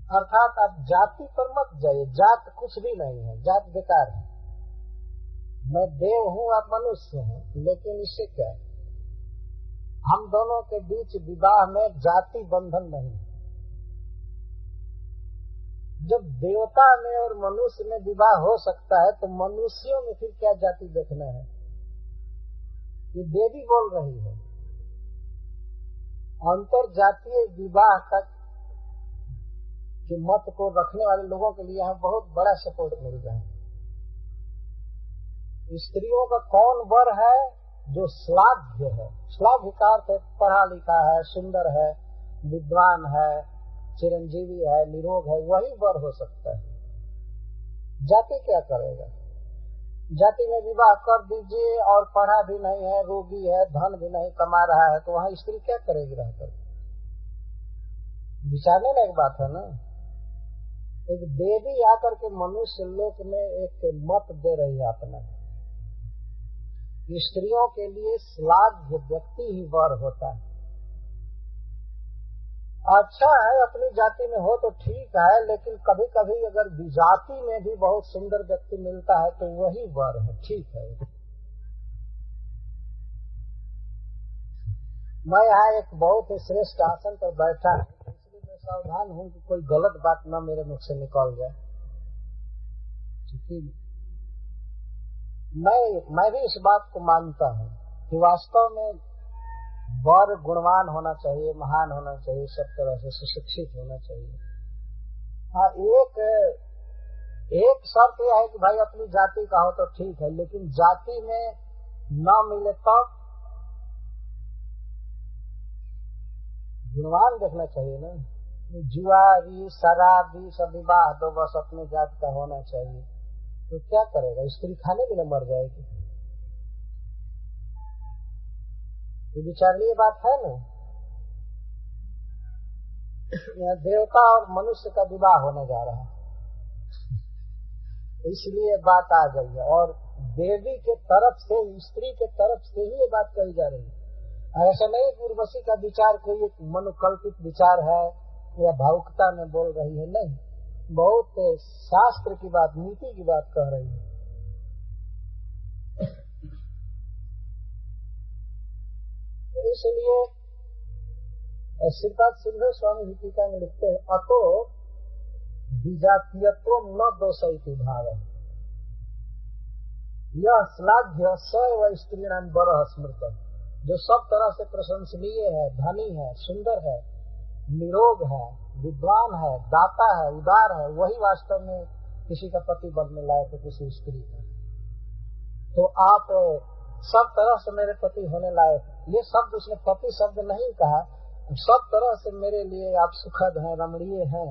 अर्थात आप जाति पर मत जाइए, जात कुछ भी नहीं है, जात बेकार है। मैं देव हूँ, आप मनुष्य हैं, लेकिन इससे क्या है? हम दोनों के बीच विवाह में जाति बंधन नहीं। जब देवता में और मनुष्य में विवाह हो सकता है तो मनुष्यों में फिर क्या जाति देखना है? ये देवी बोल रही है। अंतर जातीय विवाह का कि मत को रखने वाले लोगों के लिए यहाँ बहुत बड़ा सपोर्ट मिल रहा है। स्त्रियों का कौन वर है? जो श्लाघ्य है। श्लाघ्य का अर्थ है पढ़ा लिखा है, सुंदर है, विद्वान है, चिरंजीवी है, निरोग है, वही वर हो सकता है। जाति क्या करेगा? जाति में विवाह कर दीजिए और पढ़ा भी नहीं है, रोगी है, धन भी नहीं कमा रहा है, तो वहाँ स्त्री क्या करेगी रहकर? विचारने लायक बात है ना। एक देवी आकर के मनुष्य लोक में एक मत दे रही है अपना। स्त्रियों के लिए श्लाघ्य व्यक्ति ही वर होता है। अच्छा है अपनी जाति में हो तो ठीक है, लेकिन कभी कभी अगर विजाति में भी बहुत सुंदर व्यक्ति मिलता है तो वही वर है, ठीक है। मैं यहाँ एक बहुत ही श्रेष्ठ आसन पर बैठा हूँ, इसलिए मैं सावधान हूँ कि कोई गलत बात न मेरे मुख से निकल जाए। मैं भी इस बात को मानता हूँ कि वास्तव में वर गुणवान होना चाहिए, महान होना चाहिए, सब तरह से सुशिक्षित होना चाहिए। हाँ, एक शर्त यह है कि भाई अपनी जाति का हो तो ठीक है, लेकिन जाति में न मिले तब गुणवान देखना चाहिए ना। जुआरी, शराबी सब विवाह दो, बस अपनी जाति का होना चाहिए, तो क्या करेगा? स्त्री खाने के लिए मर जाएगी। ये विचारणीय बात है ना। यहाँ देवता और मनुष्य का विवाह होने जा रहा है, इसलिए बात आ गई है। और देवी के तरफ से, स्त्री के तरफ से ही ये बात कही जा रही है। ऐसा नहीं उर्वशी का विचार कोई एक मनोकल्पित विचार है या भावुकता में बोल रही है, नहीं, बहुत शास्त्र की बात, नीति की बात कह रही है। इसलिए श्रीपाद सिंह स्वामी टीका में लिखते हैं, अतो विजातीयत्व न दोषयति भाव यह श्लाघ्य सैव स्त्रीणाम बरह स्मृत। जो सब तरह से प्रशंसनीय है, धनी है, सुंदर है, निरोग है, विद्वान है, दाता है, उदार है, वही वास्तव में किसी का पति बनने लायक है, किसी स्त्री का। तो आप सब तरह से मेरे पति होने लायक, ये शब्द उसने पति शब्द नहीं कहा, सब तरह से मेरे लिए आप सुखद हैं, रमणीय हैं।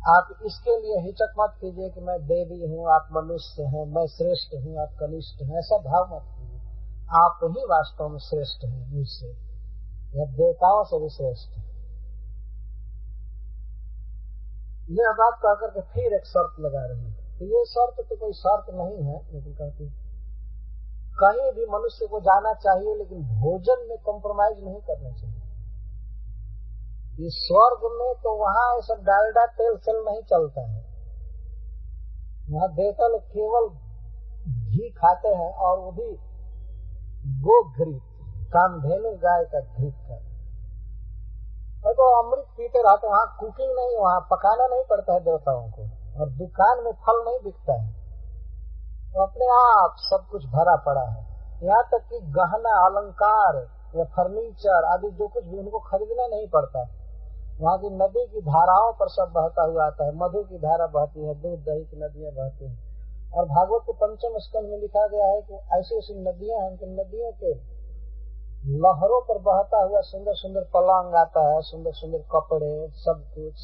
आप इसके लिए हिचक मत कीजिए कि मैं देवी हूँ, आप मनुष्य हैं, मैं श्रेष्ठ हूँ, आप कनिष्ठ हैं, ऐसा भाव मत कीजिए। आप ही वास्तव में श्रेष्ठ हैं मुझसे, या देवताओं से भी श्रेष्ठ है। यह बात कहकर के फिर एक शर्त लगा रही है। तो ये शर्त तो कोई शर्त नहीं है, लेकिन कहती कहीं भी मनुष्य को जाना चाहिए, लेकिन भोजन में कॉम्प्रोमाइज नहीं करना चाहिए। ये स्वर्ग में तो वहाँ ऐसा डालडा तेल सेल नहीं चलता है। वहाँ देवता लोग केवल घी खाते हैं, और वो भी गो घृत, कामधेनु गाय का घृत का। तो अमृत पीते रहते, वहाँ कुकिंग नहीं, वहाँ पकाना नहीं पड़ता है देवताओं को, और दुकान में फल नहीं बिकता है, तो अपने आप सब कुछ भरा पड़ा है। यहाँ तक कि गहना, अलंकार या फर्नीचर आदि जो कुछ भी उनको खरीदना नहीं पड़ता है। वहाँ की नदी की धाराओं पर सब बहता हुआ आता है। मधु की धारा बहती है, दूध दही की नदियाँ बहती हैं। और भागवत के 5वें स्कंध में लिखा गया है कि ऐसी ऐसी नदियां हैं कि नदियों के लहरों पर बहता हुआ सुंदर सुंदर पलंग आता है, सुंदर सुंदर कपड़े, सब कुछ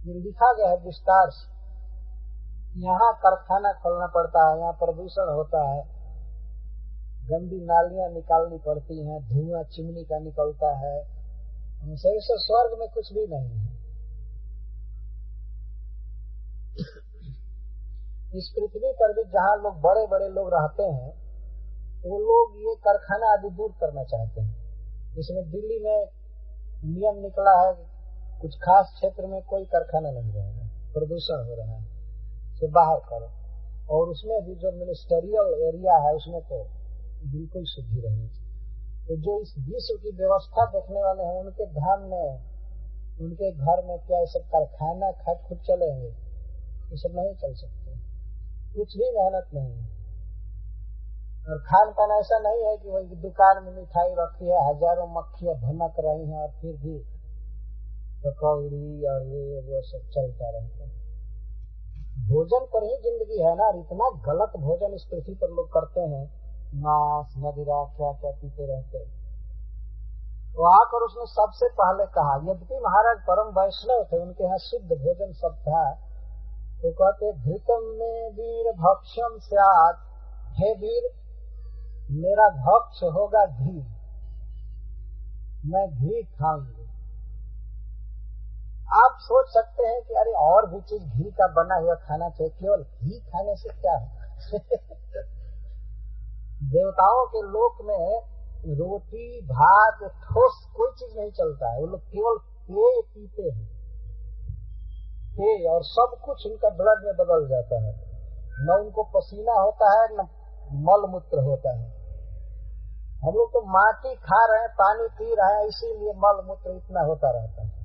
ये लिखा गया है विस्तार से। यहाँ कारखाना खोलना पड़ता है, यहाँ प्रदूषण होता है, गंदी नालियां निकालनी पड़ती हैं, धुआं चिमनी का निकलता है। सही से स्वर्ग में कुछ भी नहीं है। इस पृथ्वी पर भी जहाँ लोग बड़े बड़े लोग रहते हैं, वो लोग ये कारखाना आदि दूर करना चाहते हैं। इसमें दिल्ली में नियम निकला है, कुछ खास क्षेत्र में कोई कारखाना नहीं रहेगा, प्रदूषण हो रहा है, तो बाहर करो। और उसमें भी जो मिनिस्टरियल एरिया है उसमें तो बिल्कुल शुद्धि रहनी चाहिए। तो जो इस विश्व की व्यवस्था देखने वाले हैं उनके ध्यान में, उनके घर में क्या ये सब कारखाना खट खुद चलेंगे? ये सब नहीं चल सकते, कुछ भी मेहनत नहीं। और खान पान ऐसा नहीं है कि वही दुकान में मिठाई रखी है, हजारों मक्खियां भनक रही हैं और फिर भी पकौड़ी और ये वो सब चलता रहता है। भोजन पर ही जिंदगी है ना। इतना गलत भोजन इस पृथ्वी पर लोग करते हैं, मांस मदिरा क्या क्या पीते रहते हैं। तो आकर उसने सबसे पहले कहा, यद्यपि महाराज परम वैष्णव थे, उनके यहाँ शुद्ध भोजन सब था, तो कहते घृतम में वीर भक्षम स्यात्, हे वीर मेरा भक्ष होगा घी, मैं घी खाऊंगी। आप सोच सकते हैं कि अरे और भी चीज घी का बना हुआ खाना चाहिए, केवल घी खाने से क्या है? देवताओं के लोक में रोटी भात ठोस कोई चीज नहीं चलता है, वो लोग केवल पेय पीते हैं, पेय, और सब कुछ उनका ब्लड में बदल जाता है। न उनको पसीना होता है न मल मूत्र होता है। हम लोग तो माटी खा रहे हैं, पानी पी रहे हैं, इसीलिए मल मूत्र इतना होता रहता है।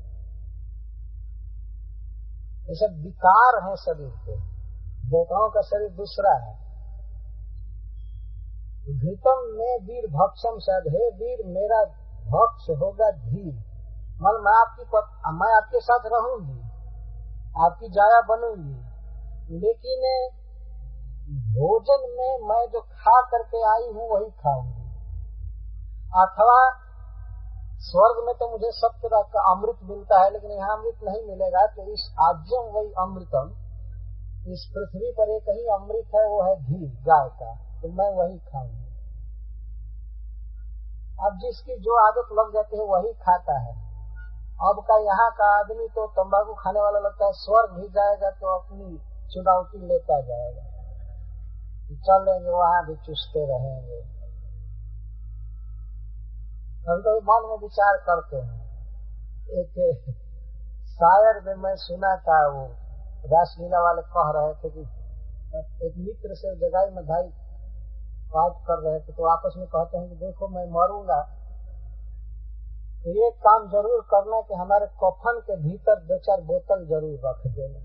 ये सब विकार है शरीर के। देवताओं का शरीर दूसरा है। घृतम में वीर भक्षम शायद, हे वीर मेरा भक्ष होगा घी, मतलब मैं आपके साथ रहूंगी, आपकी जाया बनूंगी, लेकिन भोजन में मैं जो खा करके आई हूँ वही खाऊंगी। अथवा स्वर्ग में तो मुझे सब तरह का अमृत मिलता है, लेकिन यहाँ अमृत नहीं मिलेगा, तो इस आज्यम वही अमृतम, इस पृथ्वी पर एक ही अमृत है, वो है घी गाय का, तो मैं वही खाऊंगी। अब जिसकी जो आदत लग जाती है वही खाता है। अब का यहाँ का आदमी तो तंबाकू खाने वाला लगता है, स्वर्ग भी जाएगा तो अपनी चुनौती लेता जाएगा, चलेंगे वहां भी चुसते रहेंगे। कभी कभी मन में विचार करते हैं। एक शायर में मैं सुना था, वो रासलीला वाले कह रहे थे कि एक मित्र से जगाई में भाई बात कर रहे थे, तो आपस में कहते हैं कि देखो मैं मरूंगा तो ये काम जरूर करना कि हमारे कफन के भीतर 2-4 बोतल जरूर रख देना,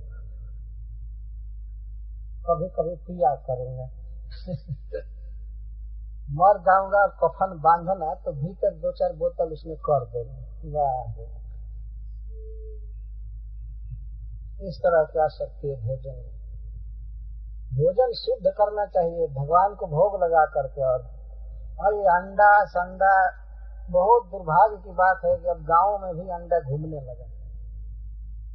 कभी कभी पिया करूंगा। मर जाऊंगा कफन बांधना तो भीतर 2-4 बोतल उसमें कर देना। वाह, इस तरह की आसक्ति है भोजन में। भोजन शुद्ध करना चाहिए, भगवान को भोग लगा करके। और ये अंडा संडा, बहुत दुर्भाग्य की बात है कि अब गाँव में भी अंडा घूमने लगा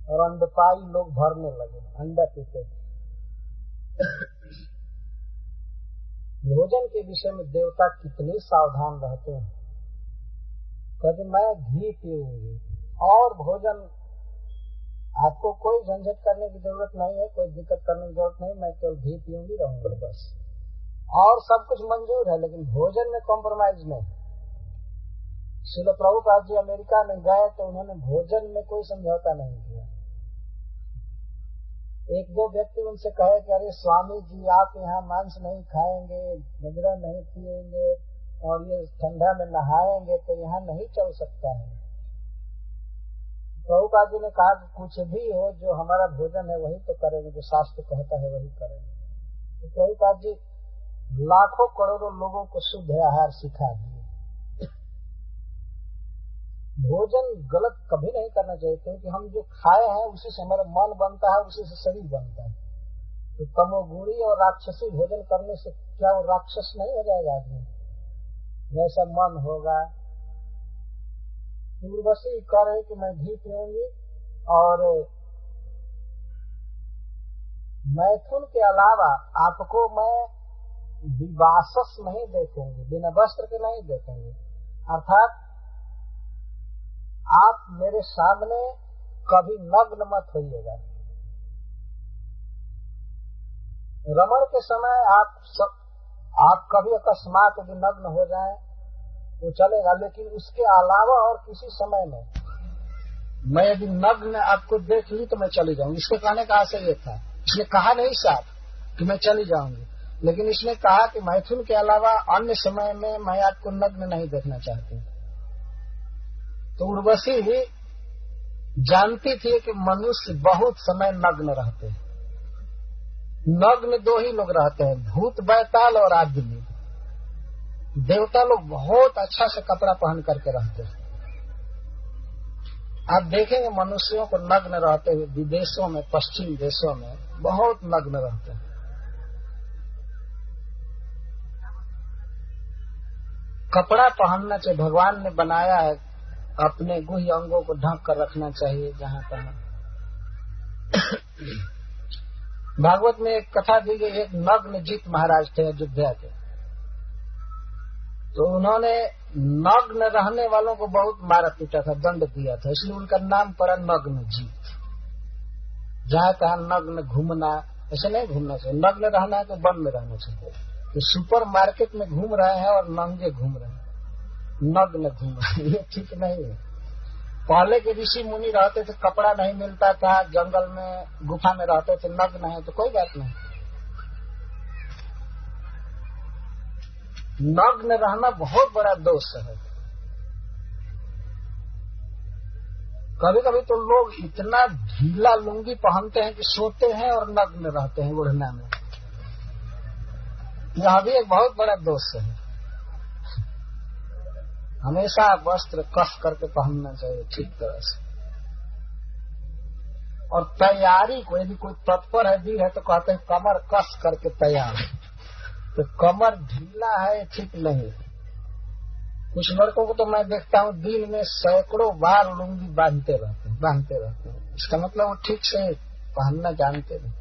और अंडपाई लोग भरने लगे अंडा पीते। भोजन के विषय में देवता कितने सावधान रहते हैं। कहते मैं घी पीऊंगी, और भोजन आपको कोई झंझट करने की जरूरत नहीं है, कोई दिक्कत करने की जरूरत नहीं, मैं केवल घी पीऊंगी रहूंगा बस, और सब कुछ मंजूर है, लेकिन भोजन में कॉम्प्रोमाइज नहीं। श्रील प्रभुपाद जी अमेरिका में गए तो उन्होंने भोजन में कोई समझौता नहीं किया। एक दो व्यक्ति उनसे कहे कि अरे स्वामी जी आप यहाँ मांस नहीं खाएंगे, मदिरा नहीं पिएंगे और ये ठंडा में नहाएंगे तो यहाँ नहीं चल सकता है। प्रभुपाद जी ने कहा कि कुछ भी हो, जो हमारा भोजन है वही तो करेंगे, जो शास्त्र कहता है वही करेंगे। तो प्रभुपाद जी लाखों करोड़ों लोगों को शुद्ध आहार सिखा दिए। भोजन गलत कभी नहीं करना चाहिए, क्योंकि हम जो खाए हैं उसी से हमारा मन बनता है, उसी से शरीर बनता है। तो तमोगुणी और राक्षसी भोजन करने से क्या वो राक्षस नहीं हो जाएगा आदमी? वैसा मन होगा। उर्वशी कह रहे कि मैं घी पीऊंगी और मैथुन के अलावा आपको मैं विवासस नहीं देखूंगी, बिना वस्त्र के नहीं देखूंगी, अर्थात आप मेरे सामने कभी नग्न मत होइएगा। रमण के समय आप कभी अकस्मात यदि नग्न हो जाएं वो चलेगा, लेकिन उसके अलावा और किसी समय में मैं यदि नग्न आपको देख ली तो मैं चली जाऊंगी। इसके कहने का आशय ये था, इसने कहा नहीं साफ कि मैं चली जाऊंगी, लेकिन इसने कहा कि मैथुन के अलावा अन्य समय में मैं आपको नग्न नहीं देखना चाहती। तो उर्वशी जानती थी कि मनुष्य बहुत समय नग्न रहते हैं। नग्न दो ही लोग रहते हैं, भूत बैताल और आदमी। देवता लोग बहुत अच्छा से कपड़ा पहन करके रहते हैं। आप देखेंगे मनुष्यों को नग्न रहते हुए विदेशों में, पश्चिम देशों में बहुत नग्न रहते हैं। कपड़ा पहनना चाहिए, भगवान ने बनाया है, अपने गुह्य अंगों को ढक कर रखना चाहिए जहां तहां। भागवत में एक कथा दी गई, एक नग्न जीत महाराज थे अयोध्या के, तो उन्होंने नग्न रहने वालों को बहुत मारा पीटा था, दंड दिया था, इसलिए उनका नाम पड़ा नग्न जीत। जहां तहां नग्न घूमना, ऐसे नहीं घूमना चाहिए। नग्न रहना है तो वन में रहना चाहिए। तो सुपर मार्केट में घूम रहे हैं और नंगे घूम रहे हैं, नग्न घूम रहे हैं, ये ठीक नहीं है। पहले के ऋषि मुनि रहते थे, कपड़ा नहीं मिलता था, जंगल में गुफा में रहते थे, नग्न है तो कोई बात नहीं। नग्न रहना बहुत बड़ा दोष है। कभी कभी तो लोग इतना ढीला लुंगी पहनते हैं कि सोते हैं और नग्न रहते हैं ओढ़ना में। यह भी एक बहुत बड़ा दोष है। हमेशा वस्त्र कस करके पहनना चाहिए ठीक तरह से। और तैयारी को यदि कोई तत्पर है दी है तो कहते हैं कमर कस करके तैयार। तो कमर ढीला है ठीक नहीं। कुछ लड़कों को तो मैं देखता हूँ दिन में सैकड़ों बार लुंगी बांधते रहते हैं। इसका मतलब वो ठीक से पहनना जानते नहीं।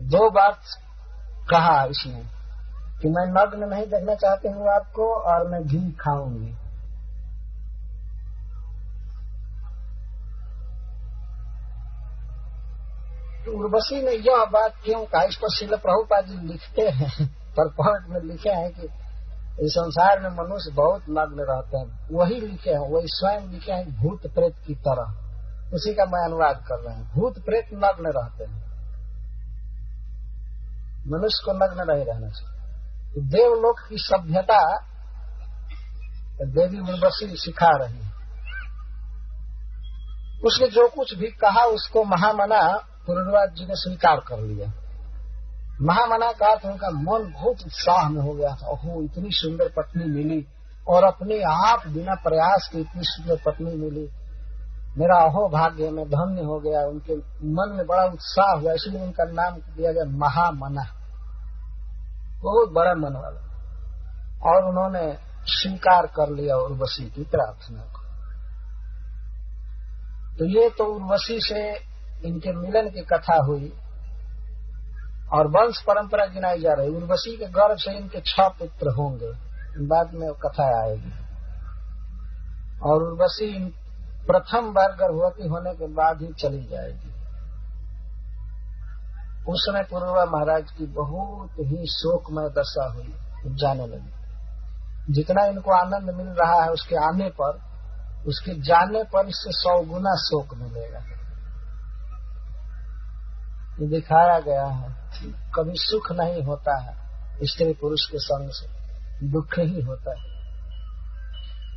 दो बात कहा इसने कि मैं नग्न नहीं देखना चाहती हूँ आपको और मैं घी खाऊंगी। तो उर्वशी ने यह बात क्यों कहा, इस पर श्रील प्रभुपाद जी लिखते हैं, परपॉइंट में लिखे हैं कि इस संसार में मनुष्य बहुत नग्न रहते हैं। वही लिखे हैं, वही स्वयं लिखे हैं भूत प्रेत की तरह। उसी का मैं अनुवाद कर रहा हूँ। भूत प्रेत नग्न रहते हैं, मनुष्य को नग्न नहीं रहना चाहिए। तो देवलोक की सभ्यता देवी उर्वशी सिखा रही है। उसने जो कुछ भी कहा उसको महामना पुरुषराज जी ने स्वीकार कर लिया। महामना का अर्थ उनका मन बहुत उत्साह में हो गया था। ओहो, इतनी सुंदर पत्नी मिली और अपने आप बिना प्रयास के इतनी सुंदर पत्नी मिली, मेरा अहो भाग्य में धन्य हो गया। उनके मन में बड़ा उत्साह हुआ, इसलिए उनका नाम दिया गया महामना, बहुत बड़ा मन वाला। और उन्होंने स्वीकार कर लिया उर्वशी की प्रार्थना को। तो ये तो उर्वशी से इनके मिलन की कथा हुई और वंश परंपरा गिनाई जा रही। उर्वशी के गर्भ से इनके 6 पुत्र होंगे, बाद में कथा आएगी। और उर्वशी प्रथम बार गर्भवती होने के बाद ही चली जाएगी। उस समय पुरुरवा महाराज की बहुत ही शोकमय दशा हुई, जाने लगी। जितना इनको आनंद मिल रहा है उसके आने पर, उसके जाने पर इससे 100 गुना शोक मिलेगा। ये दिखाया गया है कभी सुख नहीं होता है स्त्री पुरुष के संग से, दुख ही होता है।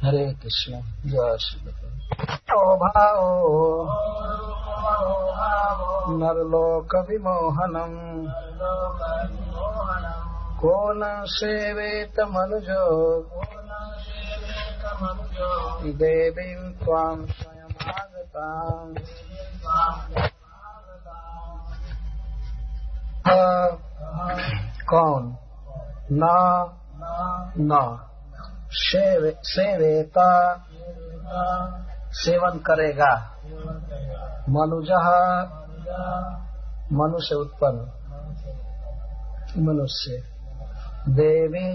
हरे कृष्ण। जय श्री ओ भाओ नरलोक विमोहनम को न सेवेत मनुजो देवीं त्वां स्वयमागतां। कौन न सेवेता सेवन करेगा, मनुजः मनुष्य उत्पन्न, मनुष्य, देवी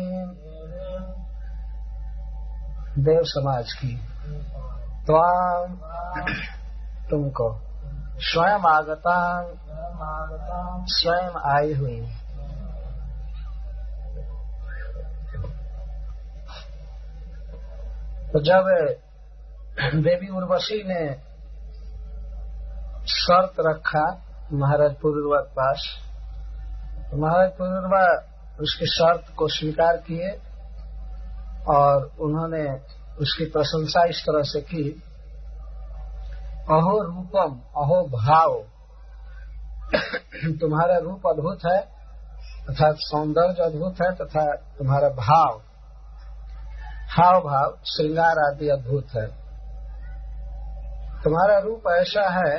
देव समाज की, त्वां तुमको, स्वयं आगता स्वयं आई हुई। तो जब देवी उर्वशी ने शर्त रखा महाराज पुरुरवा के पास, तो महाराज पुरुरवा उसकी शर्त को स्वीकार किए और उन्होंने उसकी प्रशंसा इस तरह से की, अहो रूपम अहो भाव, तुम्हारा रूप अद्भुत है तथा सौंदर्य अद्भुत है तथा तुम्हारा भाव हाव भाव श्रृंगार आदि अद्भुत है। तुम्हारा रूप ऐसा है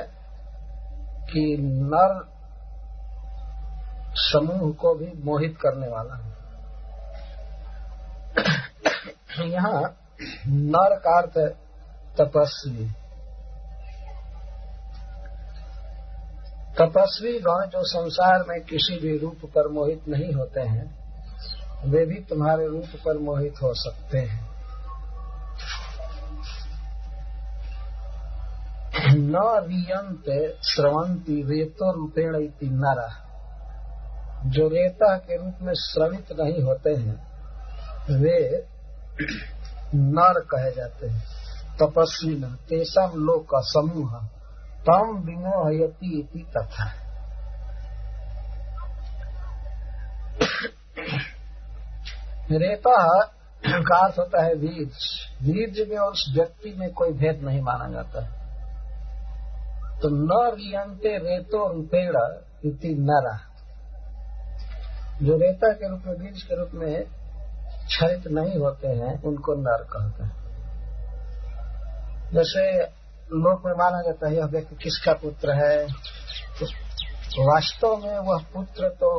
कि नर समूह को भी मोहित करने वाला है। यहाँ नर का अर्थ है तपस्वी। तपस्वी गण जो संसार में किसी भी रूप पर मोहित नहीं होते हैं, वे भी तुम्हारे रूप पर मोहित हो सकते हैं। न रियंते स्रवंती रेतो रूपेण इति नरा, जो रेता के रूप में श्रवित नहीं होते हैं वे नर कहे जाते हैं। तपस्वी न तेषां लोक समूह तम विमोहयति इति तथा। रेता का अर्थ होता है वीर्ज। वीर्ज में और उस व्यक्ति में कोई भेद नहीं माना जाता है। तो न रियंते रेतो रूपेण इति नरा, जो रेता के रूप में बीज के रूप में क्षरित नहीं होते हैं उनको नर कहते हैं। जैसे लोक में माना जाता है यह व्यक्ति किसका पुत्र है, तो वास्तव में वह पुत्र तो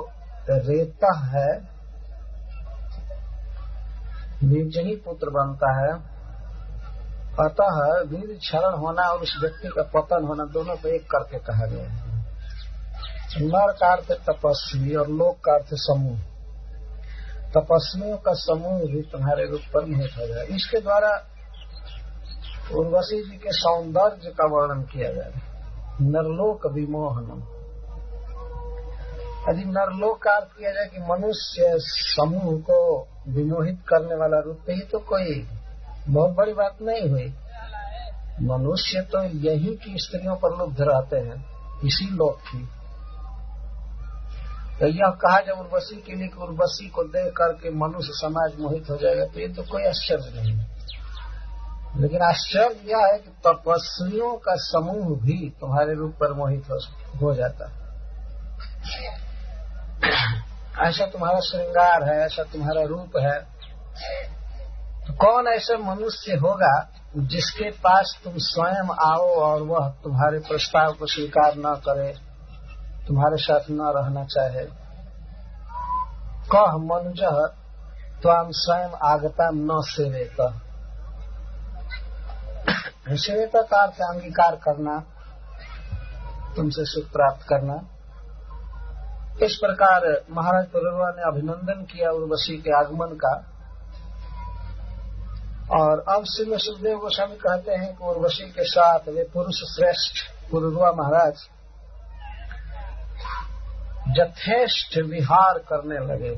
रेता है, बीज ही पुत्र बनता है। अतः बीज क्षरण होना और उस व्यक्ति का पतन होना दोनों को एक करके कहा गया है। नर का अर्थ तपस्वी और लोक का अर्थ समूह। तपस्वियों का समूह भी तुम्हारे रूप पर मोहित हो जाए। इसके द्वारा उर्वशी जी के सौंदर्य का वर्णन किया जा रहा है। नरलोक विमोहनम। यदि नरलोक का अर्थ किया जाए कि मनुष्य समूह को विमोहित करने वाला रूप, ही तो कोई बहुत बड़ी बात नहीं हुई। मनुष्य तो यही की स्त्रियों पर लुब्ध रहते हैं, इसी लोक की। तो यह कहा जब उर्वशी के लिए कि उर्वशी को देख करके मनुष्य समाज मोहित हो जाएगा, तो ये तो कोई आश्चर्य नहीं है। लेकिन आश्चर्य यह है कि तपस्वियों का समूह भी तुम्हारे रूप पर मोहित हो जाता है। ऐसा तुम्हारा श्रृंगार है, ऐसा तुम्हारा रूप है। तो कौन ऐसा मनुष्य होगा जिसके पास तुम स्वयं आओ और वह तुम्हारे प्रस्ताव को स्वीकार न करे, तुम्हारे साथ न रहना चाहे। कह मनुज त्वाम स्वयं आगता न सेवेत। सेवेत का अर्थ अंगीकार करना, तुमसे सुख प्राप्त करना। इस प्रकार महाराज पुरुरवा ने अभिनंदन किया उर्वशी के आगमन का। और अब श्री सुखदेव गोस्वामी कहते हैं कि उर्वशी के साथ वे पुरुष श्रेष्ठ पुरुरवा महाराज यथेष्ट विहार करने लगे।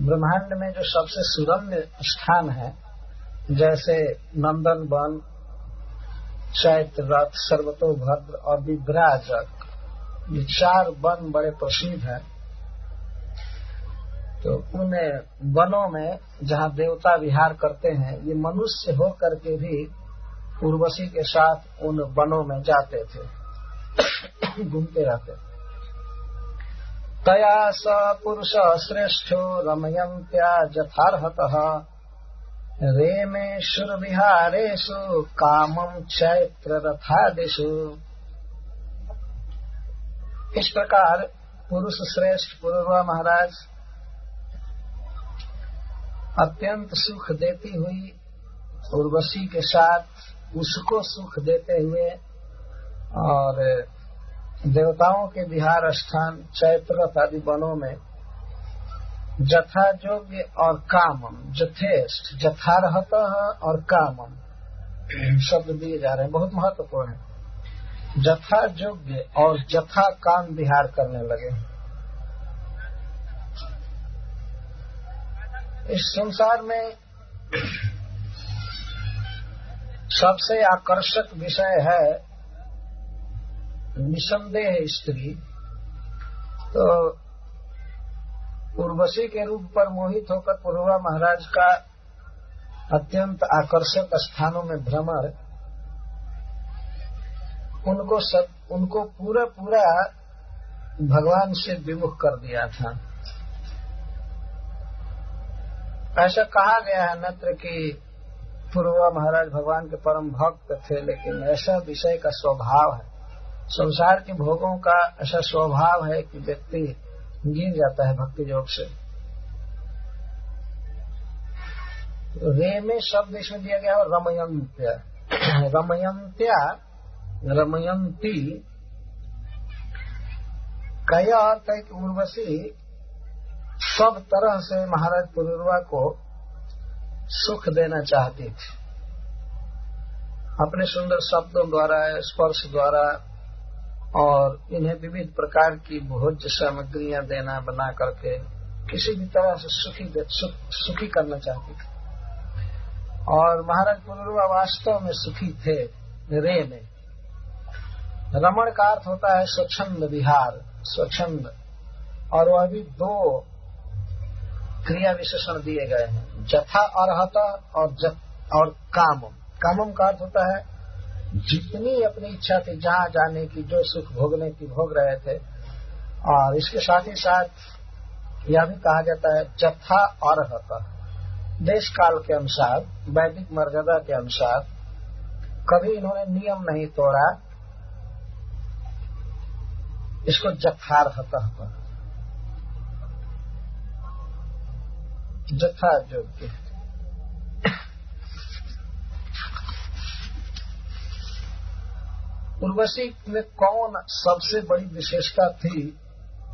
ब्रह्मांड में जो सबसे सुरम्य स्थान है, जैसे नंदन वन, चैत्र रथ, सर्वतोभद्र और विभ्राजक, ये 4 वन बड़े प्रसिद्ध हैं। तो उन वनों में जहाँ देवता विहार करते हैं, ये मनुष्य हो करके भी उर्वशी के साथ उन वनों में जाते थे, घूमते रहते। तया स पुरुष श्रेष्ठो रमयन्त्या यथार्हतः रेमे शुरविहारेषु कामं चैत्र रथादिषु। इस प्रकार पुरुष श्रेष्ठ पुरुरवा महाराज अत्यंत सुख देती हुई उर्वशी के साथ उसको सुख देते हुए और देवताओं के विहार स्थान चैत्ररथ आदि वनों में जथा योग्य और कामम, यथेष्ट, यथार्हत और कामम शब्द दिए जा रहे हैं, बहुत महत्वपूर्ण है। जथा योग्य और जथा काम विहार करने लगे। इस संसार में सबसे आकर्षक विषय है निसंदेह स्त्री। तो उर्वशी के रूप पर मोहित होकर पुरुरवा महाराज का अत्यंत आकर्षक स्थानों में भ्रमण उनको पूरा भगवान से विमुख कर दिया था। ऐसा कहा गया है नत्र कि पुरुरवा महाराज भगवान के परम भक्त थे, लेकिन ऐसा विषय का स्वभाव है, संसार के भोगों का ऐसा स्वभाव है कि व्यक्ति गिर जाता है भक्ति योग से। रे में शब्द इसमें दिया गया है रमयंत्या। रमयंत्या, रमयंती का यह अर्थ है कि उर्वशी सब तरह से महाराज पुरुरवा को सुख देना चाहती थी, अपने सुंदर शब्दों द्वारा, स्पर्श द्वारा, और इन्हें विविध प्रकार की भोज्य सामग्रियां देना बना करके किसी भी तरह से सुखी करना चाहती थी। और महाराज पुरुरवा वास्तव में सुखी थे रे में। रमण का अर्थ होता है स्वच्छंद विहार, स्वच्छंद, और वह भी दो क्रिया विशेषण दिए गए हैं, जथा अर्हता और कामम। कामम का अर्थ होता है जितनी अपनी इच्छा थी जहां जाने की, जो सुख भोगने की भोग रहे थे। और इसके साथ ही साथ यह भी कहा जाता है जथा अर्हता, देश काल के अनुसार, वैदिक मर्यादा के अनुसार। कभी इन्होंने नियम नहीं तोड़ा, इसको जथार्हता, जथा योग्य। उर्वशी में कौन सबसे बड़ी विशेषता थी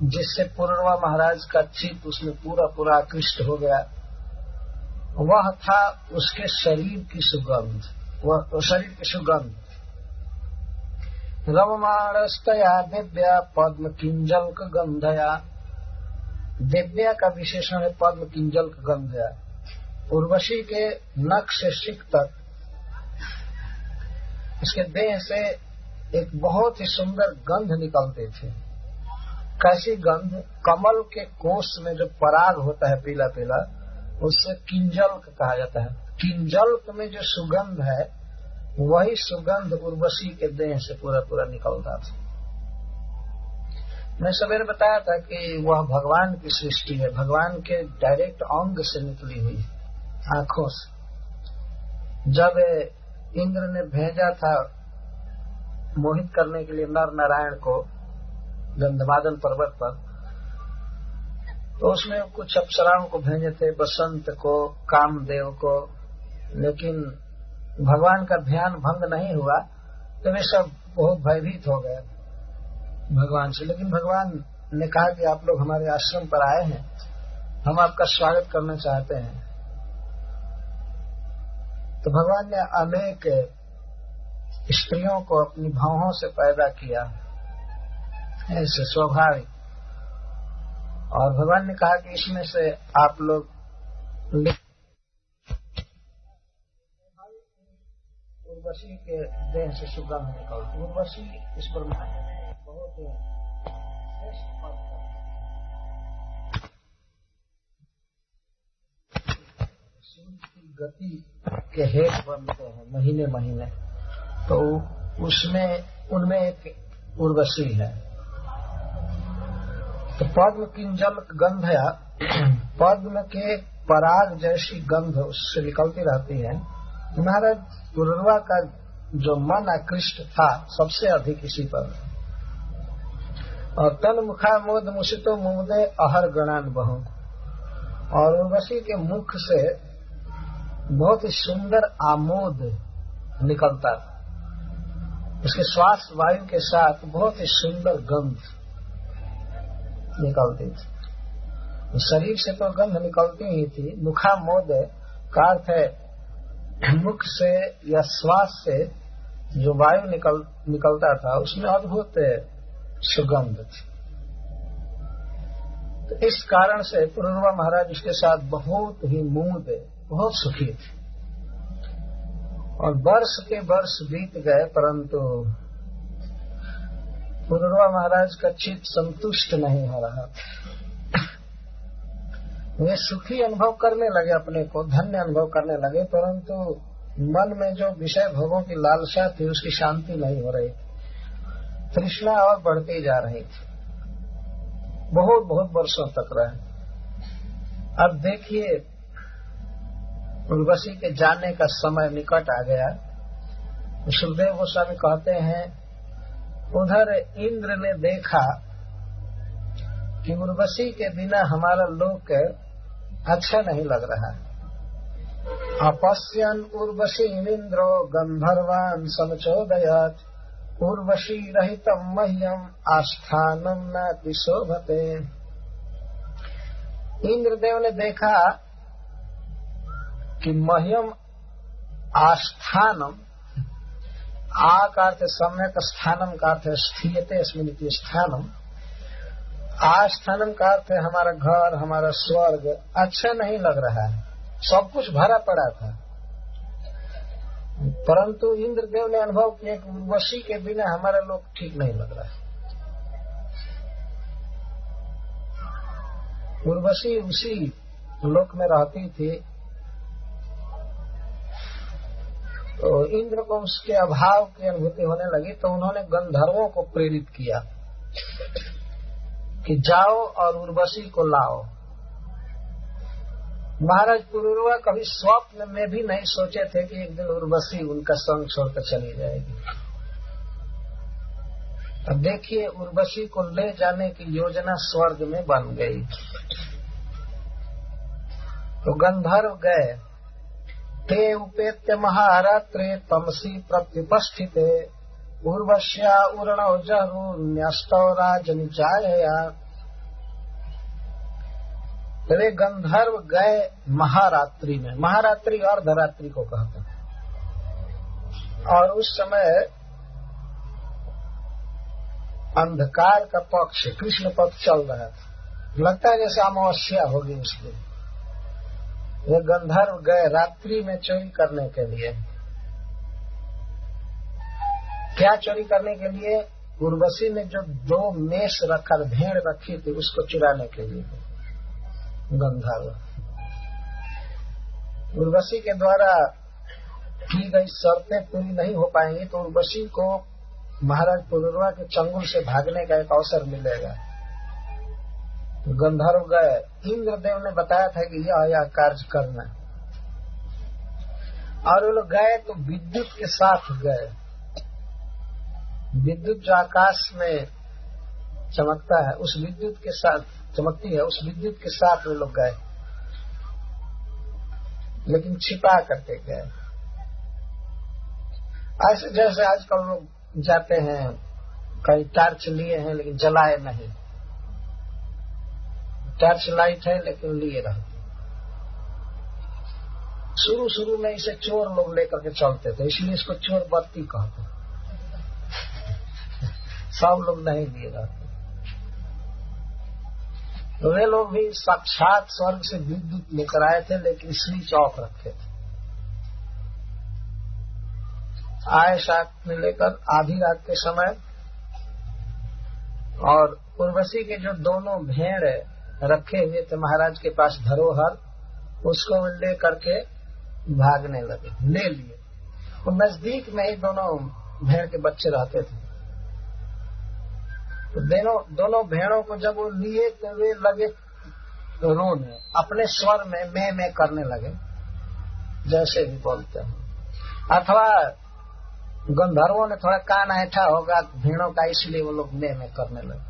जिससे पुरुरवा महाराज का चित्त उसमें पूरा आकृष्ट हो गया? वह था उसके शरीर की सुगंध, वह शरीर की सुगंध। रममाणस्तया दिव्या पद्म किंजल्क गंधया। दिव्या का विशेषण है पद्म किंजल्क गंधया। उर्वशी के नख से शिख तक इसके देह से एक बहुत ही सुंदर गंध निकलते थे। कैसी गंध? कमल के कोष में जो पराग होता है पीला पीला, उससे किंजल्क कहा जाता है। किंजल्क में जो सुगंध है वही सुगंध उर्वशी के देह से पूरा निकलता था। मैं सवेरे बताया था कि वह भगवान की सृष्टि है, भगवान के डायरेक्ट अंग से निकली हुई आंखों से। जब इंद्र ने भेजा था मोहित करने के लिए नर नारायण को गंधमादन पर्वत पर, तो उसमें कुछ अप्सराओं को भेजे थे, बसंत को, कामदेव को, लेकिन भगवान का ध्यान भंग नहीं हुआ, तो वे सब बहुत भयभीत हो गए भगवान से। लेकिन भगवान ने कहा कि आप लोग हमारे आश्रम पर आए हैं, हम आपका स्वागत करना चाहते हैं। तो भगवान ने अनेक स्त्रियों को अपनी भावों से पैदा किया, ऐसे स्वाभाविक। और भगवान ने कहा कि इसमें से आप लोग उर्वशी के देह से सुगंध निकलती। उर्वशी इस ब्रह्मांड में बहुत श्रेष्ठ पद है। सूर्य की गति के हेत बनते हैं महीने महीने, तो उसमें उनमें एक उर्वशी है। तो पद्म किंजल्क गंधया, पद्म के पराग जैसी गंध उससे निकलती रहती है। महाराज पुरुरवा का जो मन आकृष्ट था सबसे अधिक इसी पर। और तन मुखा मोद मुसितो मुदे अहर गणान बहु। और उर्वशी के मुख से बहुत ही सुंदर आमोद निकलता था। उसके श्वास वायु के साथ बहुत ही सुंदर गंध निकलती थी। शरीर से तो गंध निकलती ही थी। मुखामोद का अर्थ है मुख से या श्वास से जो वायु निकलता था उसमें अद्भुत सुगंध थी। तो इस कारण से पुरुरवा महाराज उसके साथ बहुत ही मुद, बहुत सुखी थे। और वर्ष के वर्ष बीत गए, परंतु पुरुरवा महाराज का चित्त संतुष्ट नहीं हो रहा। वे सुखी अनुभव करने लगे, अपने को धन्य अनुभव करने लगे, परंतु मन में जो विषय भोगों की लालसा थी उसकी शांति नहीं हो रही। तृष्णा और बढ़ती जा रही थी, बहुत बहुत वर्षों तक रहे। अब देखिए, उर्वशी के जाने का समय निकट आ गया। सुखदेव गोस्वामी कहते हैं, उधर इंद्र ने देखा कि उर्वशी के बिना हमारा लोक अच्छा नहीं लग रहा। अपश्यन उर्वशी इंद्रो गंधर्वान समचोदयत उर्वशी रहितम मह्यम आस्थानम नाति शोभते। इंद्रदेव ने देखा कि मह्यम आस्थानम, आ का अर्थ सम्यक, स्थानम का अर्थ स्थियते स्मृति स्थानम, आस्थानम का अर्थ हमारा घर, हमारा स्वर्ग अच्छा नहीं लग रहा है। सब कुछ भरा पड़ा था, परंतु इंद्रदेव ने अनुभव किया कि उर्वशी के बिना हमारा लोक ठीक नहीं लग रहा है। उर्वशी उसी लोक में रहती थी, तो इंद्र को उसके अभाव की अनुभूति होने लगी। तो उन्होंने गंधर्वों को प्रेरित किया कि जाओ और उर्वशी को लाओ। महाराज पुरुरवा कभी स्वप्न में भी नहीं सोचे थे कि एक दिन उर्वशी उनका संग छोड़कर चली जाएगी। अब देखिए, उर्वशी को ले जाने की योजना स्वर्ग में बन गई। तो गंधर्व गए, ते उपेत्य महारात्रे तमसी प्रत्युपस्थिते उर्वश्या उर्णौ जरून्यष्टौ राजनिचायया। वे गंधर्व गए महारात्रि में, महारात्रि अर्धरात्रि को कहते हैं, और उस समय अंधकार का पक्ष, कृष्ण पक्ष चल रहा था। लगता है जैसे अमावस्या होगी उस दिन। वे गंधर्व गए रात्रि में चोरी करने के लिए। क्या चोरी करने के लिए? उर्वशी ने जो 2 मेष रखा, भेड़ रखी थी, उसको चुराने के लिए गंधर्व। उर्वशी के द्वारा की गई शर्तें पूरी नहीं हो पाएंगी तो उर्वशी को महाराज पुरुरवा के चंगुल से भागने का एक अवसर मिलेगा। तो गंधर्व गए, इंद्रदेव ने बताया था कि यह कार्य करना, और वो लोग गए तो विद्युत के साथ गए। विद्युत जो आकाश में चमकता है, उस विद्युत के साथ चमकती है, उस विद्युत के साथ वे लोग गए, लेकिन छिपा करके गए। ऐसे जैसे आजकल लोग जाते हैं, कई टॉर्च लिए हैं लेकिन जलाए नहीं, टॉर्च लाइट है लेकिन लिए रहते। शुरू में इसे चोर लोग लेकर के चलते थे, इसलिए इसको चोर बत्ती कहते। सब लोग नहीं लिए रहते। तो वे लोग भी साक्षात स्वर्ग से विद्युत लेकर आए थे, लेकिन स्विच ऑफ रखे थे। आए साथ में लेकर आधी रात के समय, और उर्वशी के जो 2 भेड़ रखे हुए थे महाराज के पास धरोहर, उसको ले करके भागने लगे, ले लिए। और नजदीक में ही दोनों भेड़ के बच्चे रहते थे। तो दोनों भेड़ों को जब वो लिए तो वे लगे रोने, अपने स्वर में मैं करने लगे, जैसे भी बोलते हैं। अथवा गंधर्वों ने थोड़ा कान ऐठा होगा भेड़ों का, इसलिए वो लोग मैं करने लगे।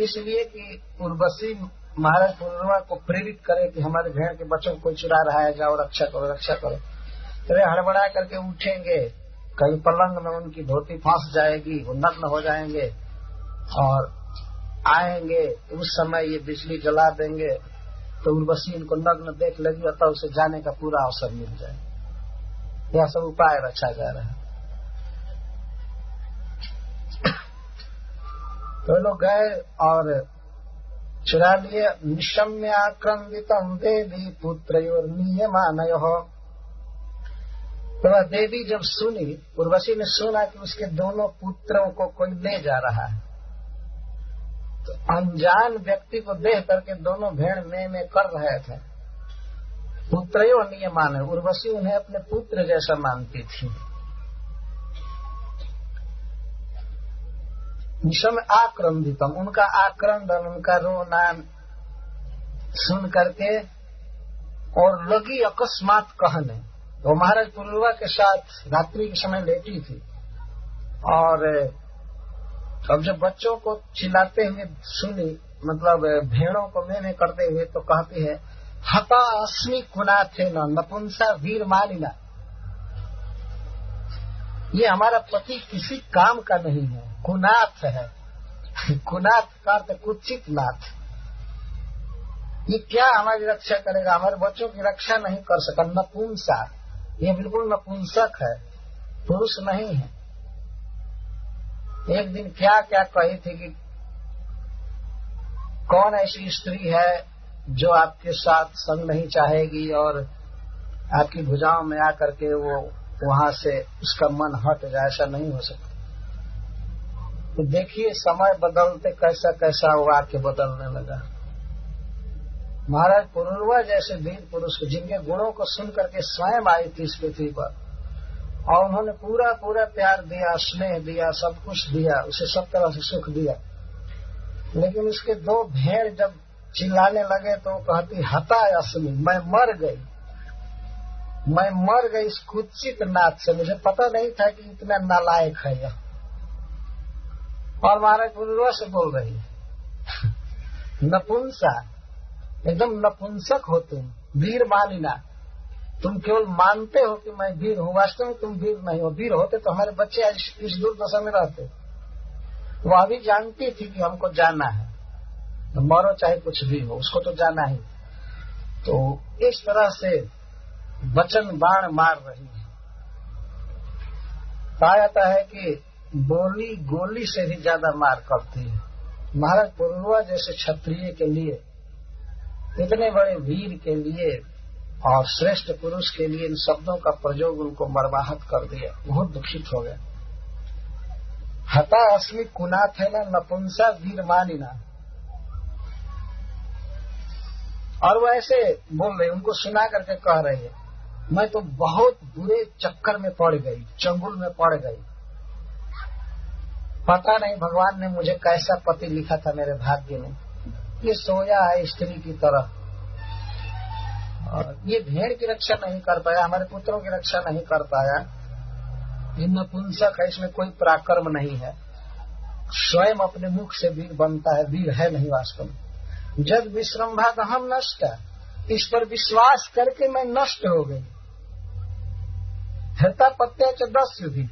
इसलिए कि उर्वशी महाराज पुरुरवा को प्रेरित करे कि हमारे भेड़ के बच्चों को कोई चुरा रहा है, जाओ रक्षा करो रक्षा करो। तो वे हड़बड़ा करके उठेंगे, कहीं पलंग में उनकी धोती फंस जाएगी, वो नग्न हो जाएंगे, और आएंगे तो उस समय ये बिजली जला देंगे, तो उर्वशी इनको नग्न देख लेगी, अतः उसे जाने का पूरा अवसर मिल जाए। यह सब उपाय रचा जा रहा है। तो लोग गए और चुरा लिए। निशम्याक्रंदितम देवी पुत्रयोर्नियमानयोः तो वह देवी जब सुनी, उर्वशी ने सुना कि उसके दोनों पुत्रों को कोई ले जा रहा है, तो अनजान व्यक्ति को देख करके दोनों भेड़ में कर रहे थे। पुत्रयो नियमान है, उर्वशी उन्हें अपने पुत्र जैसा मानती थी। निशम आक्रंदितम, उनका आक्रंदन, उनका रोना सुन करके और लगी अकस्मात कहने। तो महाराज पुरुरवा के साथ रात्रि के समय लेटी थी और अब जब बच्चों को चिल्लाते हुए सुनी, मतलब भेड़ों को में करते हुए, तो कहती है हता अस्मि कुनाथे न नपुंसा वीर मानिना, ये हमारा पति किसी काम का नहीं है, कुनाथ है। कुनाथ का अर्थ कुचित नाथ। ये क्या हमारी रक्षा करेगा, हमारे बच्चों की रक्षा नहीं कर सका। नपुंसा, ये बिल्कुल नपुंसक है, पुरुष नहीं है। एक दिन क्या क्या कही थी कि कौन ऐसी स्त्री है जो आपके साथ संग नहीं चाहेगी और आपकी भुजाओं में आकर के वो वहां से उसका मन हट जाए, ऐसा नहीं हो सकता। तो देखिए समय बदलते कैसा कैसा वो आके बदलने लगा। महाराज पुरुरवा जैसे वीर पुरुष जिनके गुणों को सुन करके स्वयं आई थी इस पृथ्वी पर, और उन्होंने पूरा पूरा प्यार दिया, स्नेह दिया, सब कुछ दिया, उसे सब तरह से सुख दिया, लेकिन उसके दो भेड़ जब चिल्लाने लगे तो कहती हता अस्मि, मैं मर गई, मैं मर गई इस कुत्सित नाथ से, मुझे पता नहीं था कि इतना नालायक है यह। और महाराज पुरुरवा से बोल रही है नपुंसा, एकदम नपुंसक हो तुम, वीर मानिना, तुम केवल मानते हो कि मैं वीर हूँ, वास्तव में तुम वीर नहीं हो। वीर होते तो हमारे बच्चे आज इस दुर्दशा में रहते। वो अभी जानती थी कि हमको जाना है, तो मरो चाहे कुछ भी हो, उसको तो जाना ही। तो इस तरह से वचन बाण मार रही है। कहा जाता है कि बोली गोली से भी ज्यादा मार करती है। महाराज पुरुरवा जैसे क्षत्रिय के लिए, इतने बड़े वीर के लिए और श्रेष्ठ पुरुष के लिए इन शब्दों का प्रयोग उनको मर्माहत कर दिया। बहुत दुखित हो गया। हता अस्मि कुनाथ है ना नपुंसा वीर मानिना। और वो ऐसे बोल रहे, उनको सुना करके कह रही है मैं तो बहुत बुरे चक्कर में पड़ गई, चंगुल में पड़ गई। पता नहीं भगवान ने मुझे कैसा पति लिखा था मेरे भाग्य में। ये सोया है स्त्री की तरह, और ये भेड़ की रक्षा नहीं कर पाया, हमारे पुत्रों की रक्षा नहीं कर पाया। ये नपुंसक है, इसमें कोई पराक्रम नहीं है, स्वयं अपने मुख से वीर बनता है, वीर है नहीं वास्तव में। जब विश्रम्भात हम नष्ट, इस पर विश्वास करके मैं नष्ट हो गई। हृता पत्या च 10 भी,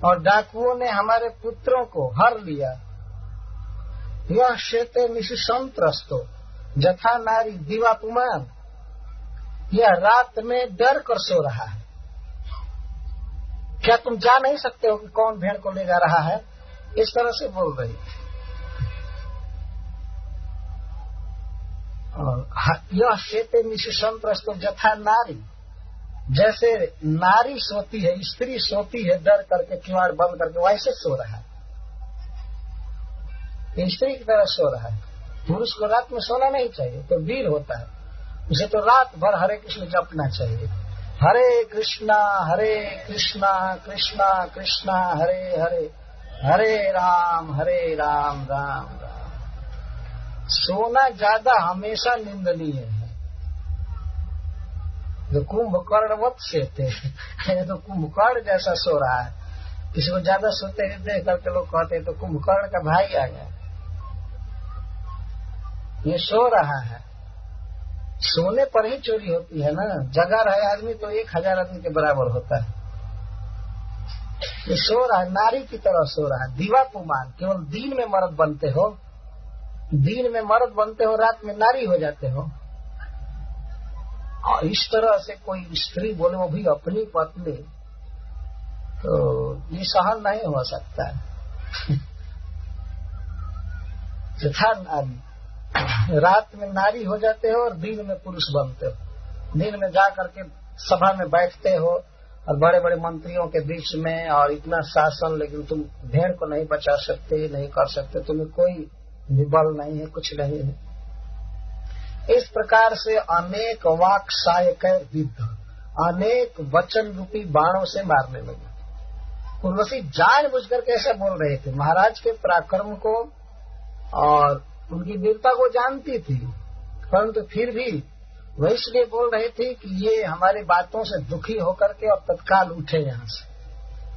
और डाकुओं ने हमारे पुत्रों को हर लिया। यह शेते निशिसंत्रस्तो जथा नारी दिवापुमान, यह रात में डर कर सो रहा है। क्या तुम जा नहीं सकते हो कि कौन भेड़ को ले जा रहा है? इस तरह से बोल रही। और यह शेते निशिसंत्रस्तो जथा नारी, जैसे नारी सोती है, स्त्री सोती है डर करके, किवाड़ बंद करके, वैसे सो रहा है। स्त्री की तरह सो रहा है। पुरुष को रात में सोना नहीं चाहिए, तो वीर होता है, उसे तो रात भर हरे कृष्ण जपना चाहिए। हरे कृष्णा कृष्णा कृष्णा हरे हरे, हरे राम राम राम। सोना ज्यादा हमेशा निंदनीय है। जो कुंभकर्ण से थे, तो कुंभकर्ण जैसा सो रहा है। किसी को ज्यादा सोते हुए देख करके लोग कहते हैं तो कुंभकर्ण का भाई आ गया। ये सो रहा है, सोने पर ही चोरी होती है ना। जगा रहे आदमी तो 1000 आदमी के बराबर होता है। ये सो रहा है, नारी की तरह सो रहा है। दीवापुमान, केवल दिन में मर्द बनते हो, दिन में मर्द बनते हो, रात में नारी हो जाते हो। और इस तरह से कोई स्त्री बोले, वो भी अपनी पत्नी, तो ये सहन नहीं हो सकता है। जथा नारी, रात में नारी हो जाते हो और दिन में पुरुष बनते हो। दिन में जा करके सभा में बैठते हो और बड़े बड़े मंत्रियों के बीच में और इतना शासन, लेकिन तुम भेड़ को नहीं बचा सकते, नहीं कर सकते, तुम्हें कोई भी बल नहीं है, कुछ नहीं है। इस प्रकार से अनेक वाक सायक विद्ध, अनेक वचन रूपी बाणों से मारने लगे। उर्वशी जानबूझ कर कैसे बोल रहे थे, महाराज के पराक्रम को और उनकी वीरता को जानती थी, परंतु फिर भी वह इसलिए बोल रहे थे कि ये हमारी बातों से दुखी होकर के और तत्काल उठे यहाँ से,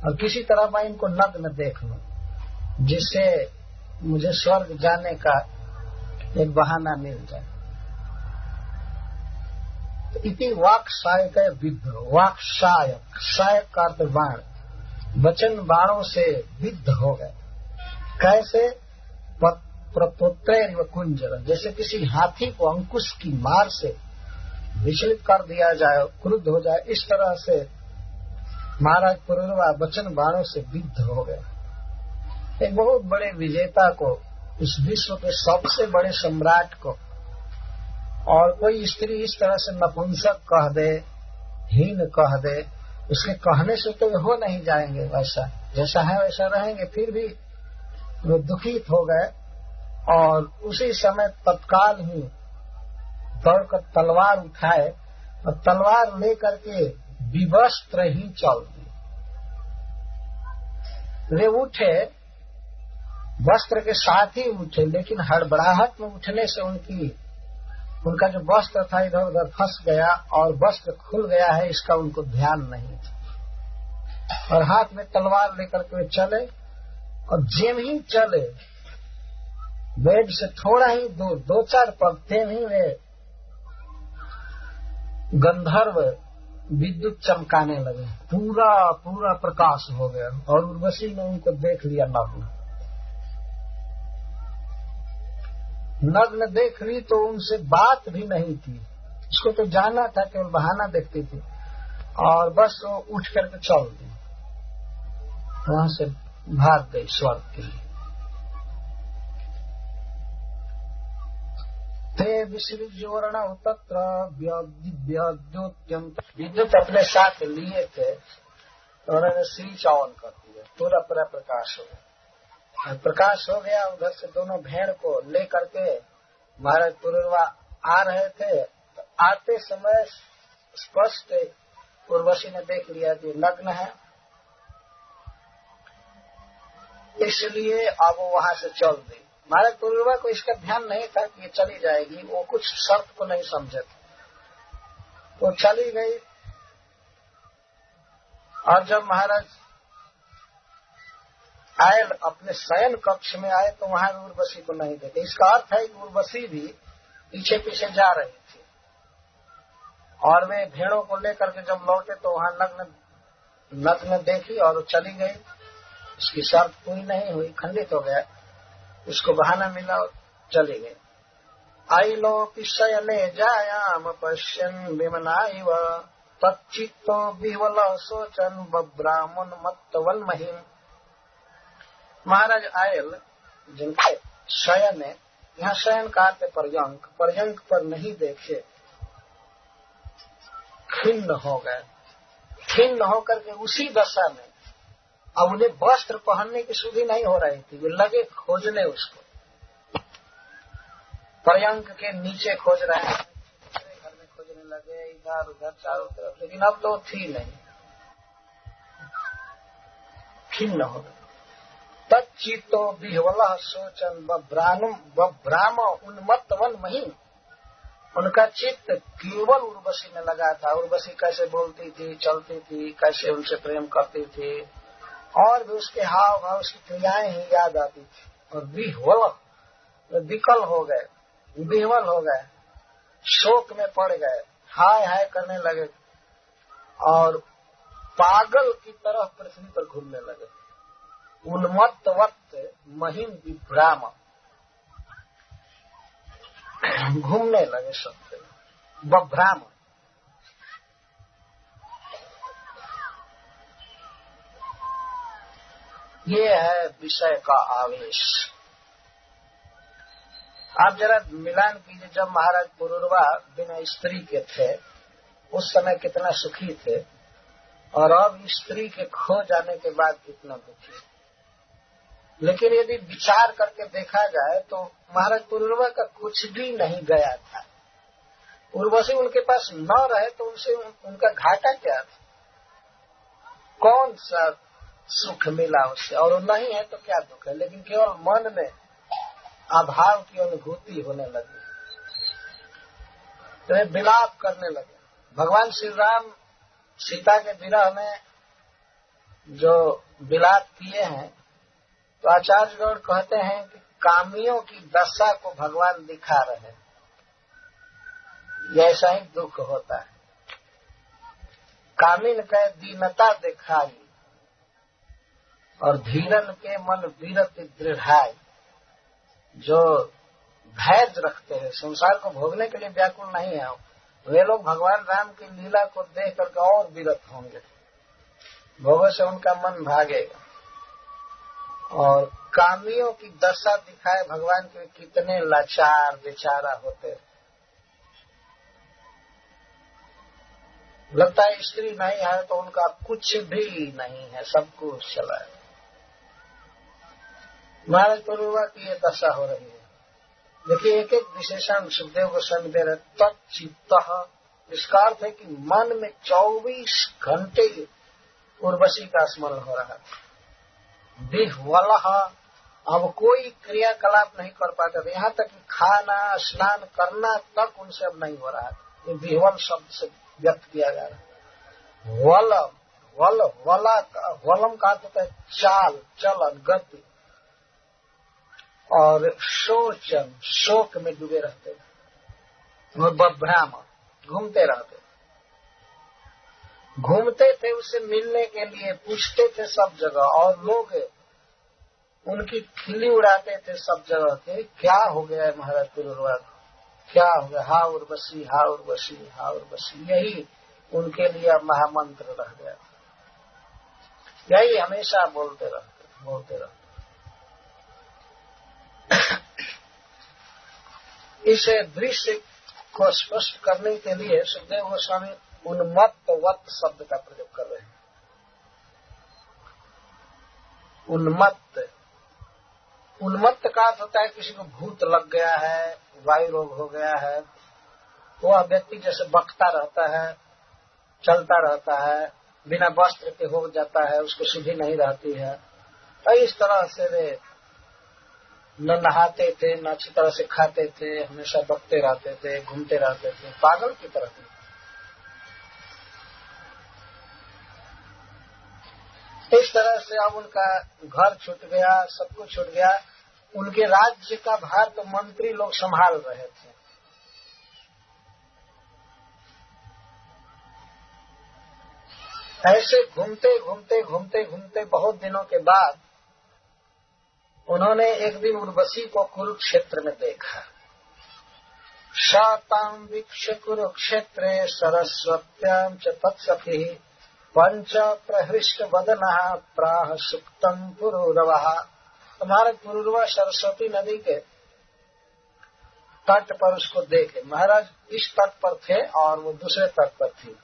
और किसी तरह मैं इनको नग्न देख लूं, जिससे मुझे स्वर्ग जाने का एक बहाना मिल जाए। तो इति वाक सायक विद्ध, वाक सायक, सायक का अर्थ बाण, वचन बाणों से विद्ध हो गए। कैसे? प्रपोत्र कुंजर, जैसे किसी हाथी को अंकुश की मार से विचलित कर दिया जाए, क्रुद्ध हो जाए, इस तरह से महाराज पुरुरवा वचन बाणों से विद्ध हो गए। एक बहुत बड़े विजेता को, इस विश्व के सबसे बड़े सम्राट को, और कोई स्त्री इस तरह से नपुंसक कह दे, हीन कह दे, उसके कहने से तो हो नहीं जाएंगे, वैसा जैसा है वैसा रहेंगे। फिर भी वो दुखित हो गए और उसी समय तत्काल ही दौड़कर तलवार उठाए और तलवार लेकर के विवस्त्र ही चल दिए। वे उठे, वस्त्र के साथ ही उठे, लेकिन हड़बड़ाहट में उठने से उनका जो वस्त्र था इधर उधर फंस गया और वस्त्र खुल गया है, इसका उनको ध्यान नहीं था। और हाथ में तलवार लेकर के वे चले, और जेम ही चले, बेड से थोड़ा ही दूर, 2-4 पग थे ही वे गंधर्व विद्युत चमकाने लगे, पूरा प्रकाश हो गया, और उर्वशी ने उनको देख लिया नग्न देख ली, तो उनसे बात भी नहीं की। उसको तो जाना था, केवल बहाना देखती थी, और बस वो उठ करके चल दी, वहां से भाग गई स्वर्ग के लिए। ते विसृज्योरण तत्र विद्युत अपने साथ लिए थे, तो उन्होंने श्री चावन कर दिया, पूरा प्रकाश हो गया। प्रकाश हो गया, उधर से दोनों भेड़ को लेकर के महाराज पुरुरवा आ रहे थे। तो आते समय स्पष्ट उर्वशी ने देख लिया कि नग्न है, इसलिए अब वो वहां से चल दी। महाराज पुरुरवा को इसका ध्यान नहीं था कि ये चली जाएगी, वो कुछ शर्त को नहीं समझे थे, वो चली गई। और जब महाराज आए अपने शयन कक्ष में आए, तो वहां उर्वशी को नहीं देखे। इसका अर्थ है कि उर्वशी भी पीछे पीछे जा रही थी, और वे भेड़ों को लेकर के जब लौटे तो वहां नग्न देखी और चली गई। उसकी शर्त पूरी नहीं हुई, खंडित हो गया, उसको बहाना मिला और चली गई। आई लोपि शयने जायाम पश्यन् विमनाइव तच्चित्तो विह्वल शोचन् बभ्रामुन्मत्तवन् महिम्। महाराज आयल जिनके शयन है, यहाँ शयन का अर्थ पर्यंक, पर्यंक पर नहीं देखे, खिन्न हो गए। खिन्न होकर के उसी दशा में अब उन्हें वस्त्र पहनने की सुधि नहीं हो रही थी, वे लगे खोजने उसको, पर्यंक के नीचे खोज रहे हैं, घर में खोजने लगे, इधर उधर चारों तरफ, लेकिन अब तो थी नहीं, खिन्न हो गए। तच्चितो विह्वल शोचन बभ्राम उन्मत्तवन महिम। उनका चित्त केवल उर्वशी में लगा था। उर्वशी कैसे बोलती थी, चलती थी, कैसे उनसे प्रेम करती थी, और भी उसके हाव भाव, उसकी क्रियाएं ही याद आती थी। और विकल हो गए, विह्वल हो गए, शोक में पड़ गए, हाय हाय करने लगे, और पागल की तरह पृथ्वी पर घूमने लगे। उन्मत्तवत् महिम विभ्राम, घूमने लगे सबसे, बभ्राम। ये है विषय का आवेश। आप जरा मिलान कीजिए, जब महाराज पुरुरवा बिना स्त्री के थे उस समय कितना सुखी थे, और अब स्त्री के खो जाने के बाद कितना दुखी। लेकिन यदि विचार करके देखा जाए तो महाराज पुरूरवा का कुछ भी नहीं गया था। उर्वशी उनके पास न रहे तो उनसे उनका घाटा क्या था? कौन सा सुख मिला उससे? और नहीं है तो क्या दुख है? लेकिन केवल मन में अभाव की अनुभूति होने लगी, तो वे विलाप करने लगे। भगवान श्री राम सीता के विरह में जो विलाप किए हैं, तो आचार्यगण कहते हैं कि कामियों की दशा को भगवान दिखा रहे हैं। ऐसा ही दुख होता है। कामिन के दीनता दिखाई और धीरन के मन वीरत दृढ़ाई। जो धैर्य रखते हैं, संसार को भोगने के लिए व्याकुल नहीं है, वे लोग भगवान राम की लीला को देख करके और वीरत होंगे, भोगों से उनका मन भागेगा। और कामियों की दशा दिखाए भगवान के कितने लाचार बेचारा होते हैं। लगता है स्त्री नहीं है तो उनका कुछ भी नहीं है, सब कुछ चला है। महाराज पुरूरवा की ये दशा हो रही है। देखिए, एक एक विशेषण सुखदेव गोस्वामी दे रहे। तच्चित्तः, इसका अर्थ है कि मन में 24 घंटे उर्वशी का स्मरण हो रहा है। विह्वलः, अब कोई क्रियाकलाप नहीं कर पाते थे, यहाँ तक कि खाना स्नान करना तक उनसे अब नहीं हो रहा है। ये विह्वल शब्द से व्यक्त किया जा रहा है। वलम का अर्थ है चाल, चलन, गति। और शोचन, शोक में डूबे रहते और बभ्राम, घूमते रहते। घूमते थे उससे मिलने के लिए, पूछते थे सब जगह, और लोग उनकी खिल्ली उड़ाते थे सब जगह के। क्या हो गया है महाराज पुरूरवा को, क्या हो गया? हा उर्वशी, हा उर्वशी, हा उर्वशी, यही उनके लिए महामंत्र रह गया। यही हमेशा बोलते रहते। इस दृश्य को स्पष्ट करने के लिए सुखदेव गोस्वामी उन्मत्तवत शब्द का प्रयोग कर रहे हैं। उन्मत्त का अर्थ होता है किसी को भूत लग गया है, वायु रोग हो गया है, वह व्यक्ति जैसे बकता रहता है, चलता रहता है, बिना वस्त्र के हो जाता है, उसको शुद्धि नहीं रहती है। और इस तरह से वे न नहाते थे, न अच्छी तरह से खाते थे, हमेशा बकते रहते थे, घूमते रहते थे, पागल की तरह थे। इस तरह से अब उनका घर छूट गया, सब कुछ छूट गया। उनके राज्य का भार तो मंत्री लोग संभाल रहे थे। ऐसे घूमते बहुत दिनों के बाद उन्होंने एक दिन उर्वशी को कुरुक्षेत्र में देखा। शातां वीक्ष्य कुरुक्षेत्रे सरस्वत्यां च तत्सखी पंच प्रहृष्ट वदनः प्राह सुक्तम् पुरूरवः। महाराज पुरूरवा सरस्वती नदी के तट पर उसको देखे। महाराज इस तट पर थे और वो दूसरे तट पर थी,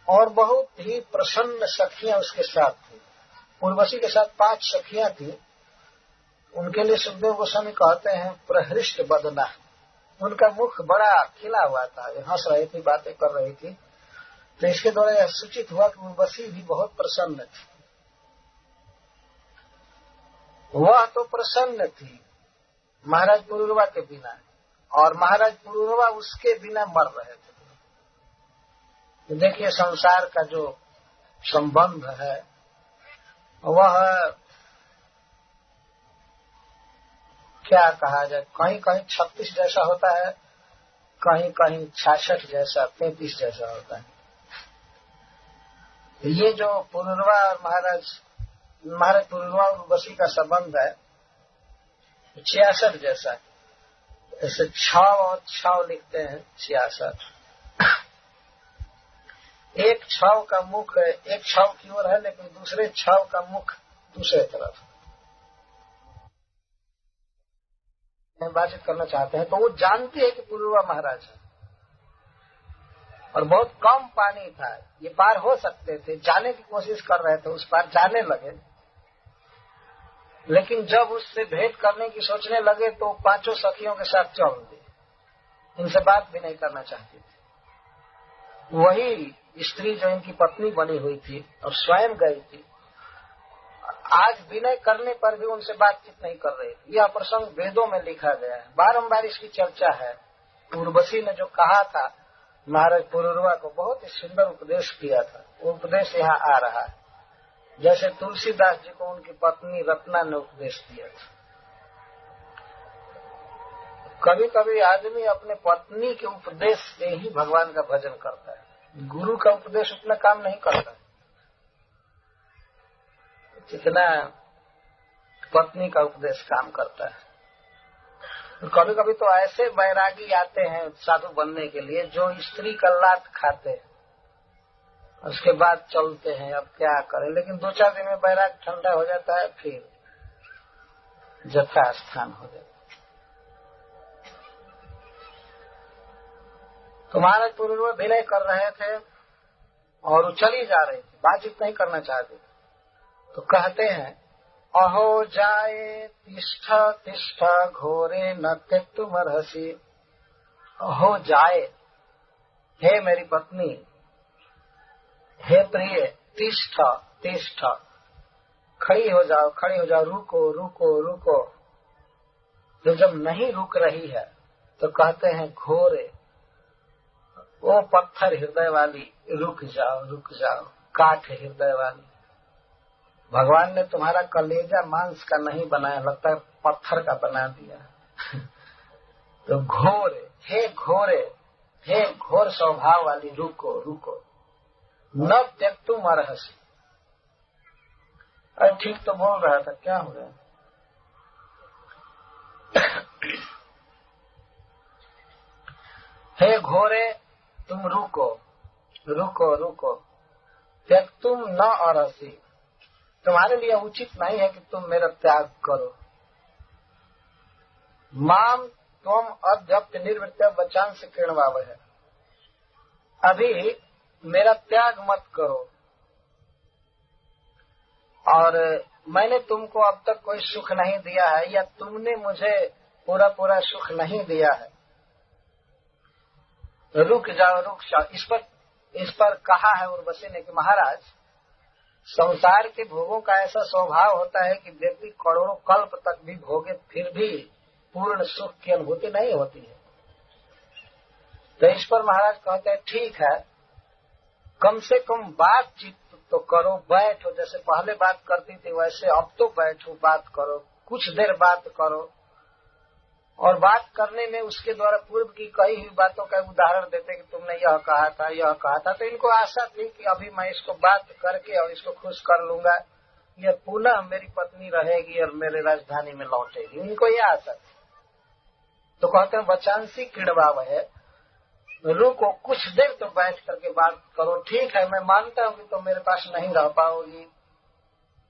और बहुत ही प्रसन्न सखियां उसके साथ थी। उर्वशी के साथ 5 सखियां थी। उनके लिए सुखदेव गोस्वामी कहते हैं प्रहृष्ट वदना। उनका मुख बड़ा खिला हुआ था, हंस रही थी, बातें कर रही थी। तो इसके द्वारा यह सूचित हुआ कि उर्वशी भी बहुत प्रसन्न थी। वह तो प्रसन्न थी महाराज पुरूरवा के बिना, और महाराज पुरूरवा उसके बिना मर रहे थे। तो देखिए, संसार का जो संबंध है वह क्या कहा जाए, कहीं कहीं 36 जैसा होता है, कहीं कहीं 66 जैसा, 33 जैसा होता है। ये जो पुरूरवा और महाराज पुरूरवा और उर्वशी का संबंध है 66 जैसा है। ऐसे 6 और 6 लिखते हैं, 66। एक 6 का मुख एक 6 की ओर है, लेकिन दूसरे 6 का मुख दूसरे तरफ। बातचीत करना चाहते हैं तो वो जानती है कि पुरूरवा महाराज है, और बहुत कम पानी था, ये पार हो सकते थे, जाने की कोशिश कर रहे थे, उस पार जाने लगे। लेकिन जब उससे भेंट करने की सोचने लगे तो 5 सखियों के साथ चल दिए, इनसे बात भी नहीं करना चाहती थी। वही स्त्री जो इनकी पत्नी बनी हुई थी और स्वयं गई थी, आज विनय करने पर भी उनसे बातचीत नहीं कर रही थी। यह प्रसंग वेदों में लिखा गया है, बारंबार इसकी चर्चा है। उर्वशी ने जो कहा था महाराज पुरुरवा को, बहुत ही सुंदर उपदेश किया था, वो उपदेश यहाँ आ रहा है। जैसे तुलसीदास जी को उनकी पत्नी रत्ना ने उपदेश दिया था। कभी कभी आदमी अपने पत्नी के उपदेश से ही भगवान का भजन करता है, गुरु का उपदेश उतना काम नहीं करता है जितना पत्नी का उपदेश काम करता है। कभी कभी तो ऐसे बैरागी आते हैं साधु बनने के लिए जो स्त्री का लात खाते हैं, उसके बाद चलते हैं, अब क्या करें। लेकिन 2-4 दिन में बैराग ठंडा हो जाता है, फिर जथा स्थान हो जाता है। तो महाराज पूर्व विनय कर रहे थे और वो चली जा रही थी, बातचीत नहीं करना चाहते। तो कहते हैं, अहो जाए तिष्ठ तिष्ठ घोरे न त्यक्तुमर्हसि। अहो जाए, हे मेरी पत्नी, हे प्रिय, तिष्ठ तिष्ठ, खड़ी हो जाओ, खड़ी हो जाओ, रुको रुको रुको। जब नहीं रुक रही है तो कहते हैं घोरे, वो पत्थर हृदय वाली, रुक जाओ रुक जाओ, काठ हृदय वाली। भगवान ने तुम्हारा कलेजा मांस का नहीं बनाया, लगता है पत्थर का बना दिया। तो घोरे, हे घोरे, हे घोर स्वभाव वाली, रुको रुको। न त्यक्तुम अर्हसि। अरे ठीक तो बोल रहा था, क्या हो गया? हे घोरे, तुम रुको रुको रुको। त्यक्तुम न अर्हसि, तुम्हारे लिए उचित नहीं है कि तुम मेरा त्याग करो। माम त्वम अद्यप्त निर्वृत्य वचांसि कृण्वावह। अभी मेरा त्याग मत करो, और मैंने तुमको अब तक कोई सुख नहीं दिया है, या तुमने मुझे पूरा पूरा सुख नहीं दिया है। रुक जाओ रुक जाओ। इस पर कहा है उर्वशी ने कि महाराज, संसार के भोगों का ऐसा स्वभाव होता है कि व्यक्ति करोड़ों कल्प तक भी भोगे फिर भी पूर्ण सुख की अनुभूति नहीं होती है। तो इस पर महाराज कहते हैं, ठीक है, कम से कम बातचीत तो करो, बैठो, जैसे पहले बात करती थी वैसे अब तो बैठो, बात करो, कुछ देर बात करो। और बात करने में उसके द्वारा पूर्व की कई हुई बातों का उदाहरण देते कि तुमने यह कहा था यह कहा था। तो इनको आशा थी कि अभी मैं इसको बात करके और इसको खुश कर लूंगा, यह पुनः मेरी पत्नी रहेगी और मेरे राजधानी में लौटेगी, इनको यह आशा थी। तो कहते हैं वचांसी क्रीड़वाव है, रुको, कुछ देर तो बैठ करके बात करो। ठीक है, मैं मानता हूँ कि तुम मेरे पास नहीं रह पाओगी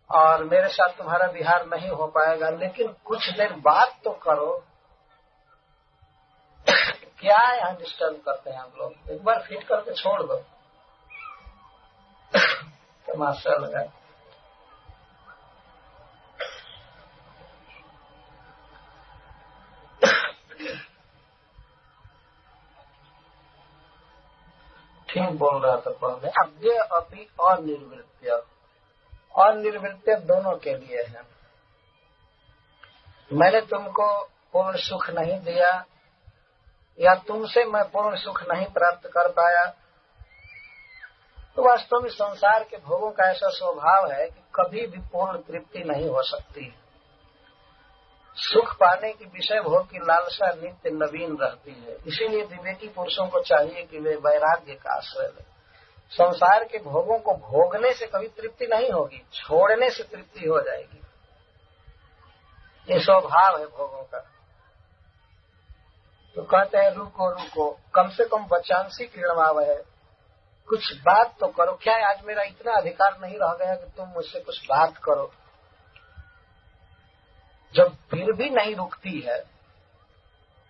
और मेरे साथ तुम्हारा विहार नहीं हो पाएगा, लेकिन कुछ देर बात तो करो। क्या यहाँ डिस्टर्ब करते हैं हम लोग, एक बार फिट करके छोड़ दो। तमाशा लगा। ठीक बोल रहा था पहले। अद्य अपि अनिर्वृत्य, अनिर्वृत्य दोनों के लिए है। मैंने तुमको पूर्ण सुख नहीं दिया या तुमसे मैं पूर्ण सुख नहीं प्राप्त कर पाया। तो वास्तव में संसार के भोगों का ऐसा स्वभाव है कि कभी भी पूर्ण तृप्ति नहीं हो सकती। सुख पाने की विषय भोग की लालसा नित्य नवीन रहती है। इसीलिए विवेकी पुरुषों को चाहिए कि वे वैराग्य का आश्रय लें। संसार के भोगों को भोगने से कभी तृप्ति नहीं होगी, छोड़ने से तृप्ति हो जाएगी। ये स्वभाव है भोगों का। तो कहते हैं रुको रुको, कम से कम वचांसी क्रीड़वाव है, कुछ बात तो करो। क्या है, आज मेरा इतना अधिकार नहीं रह गया कि तुम मुझसे कुछ बात करो। जब फिर भी नहीं रुकती है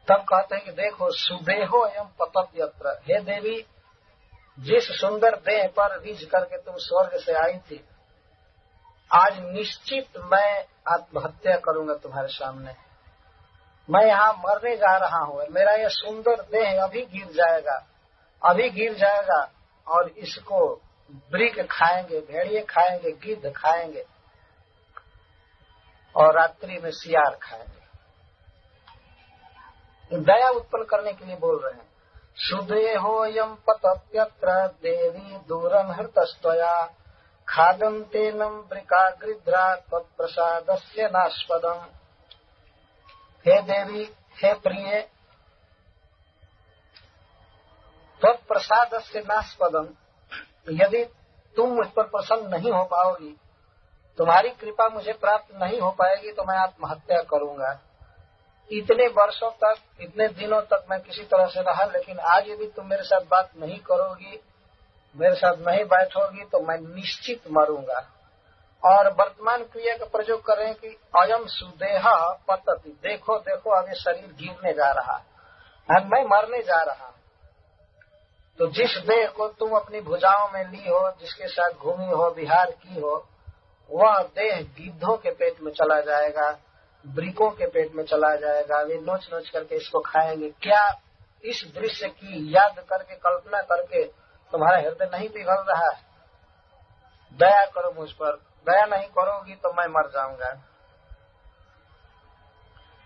तब कहते हैं कि देखो, सुदेहो एवं पतत यत्र, हे देवी जिस सुंदर देह पर रिझ करके तुम स्वर्ग से आई थी, आज निश्चित मैं आत्महत्या करूंगा तुम्हारे सामने। मैं यहाँ मरने जा रहा हूँ, मेरा यह सुंदर देह अभी गिर जाएगा और इसको वृक्ष खाएंगे, भेड़िए खाएंगे, गिद्ध खाएंगे और रात्रि में सियार खाएंगे। दया उत्पन्न करने के लिए बोल रहे हैं। सुदेहोऽयं पतत्यत्र देवी दूरं हृतस्त्वया खादन्तेनं वृकागृध्रा त्वत्प्रसादस्य नास्पदम्। हे देवी, हे प्रिय, त्वत्प्रसादस्य नास्पदम्, यदि तुम मुझ पर प्रसन्न नहीं हो पाओगी, तुम्हारी कृपा मुझे प्राप्त नहीं हो पाएगी, तो मैं आत्महत्या करूंगा। इतने वर्षों तक, इतने दिनों तक मैं किसी तरह से रहा, लेकिन आज यदि तुम मेरे साथ बात नहीं करोगी, मेरे साथ नहीं बैठोगी, तो मैं निश्चित मरूंगा। और वर्तमान क्रिया का प्रयोग कर रहे हैं कि अयम सुदेह पतति, देखो देखो अब ये शरीर गिरने जा रहा है, मैं मरने जा रहा हूं। तो जिस देह को तुम अपनी भुजाओं में ली हो, जिसके साथ घूमी हो, विहार की हो, वह देह गिद्धों के पेट में चला जाएगा, वृकों के पेट में चला जाएगा, वे नोच नोच करके इसको खाएंगे। क्या इस दृश्य की याद करके, कल्पना करके तुम्हारा हृदय नहीं पिघल रहा है? दया करो मुझ पर, दया नहीं करोगी तो मैं मर जाऊंगा।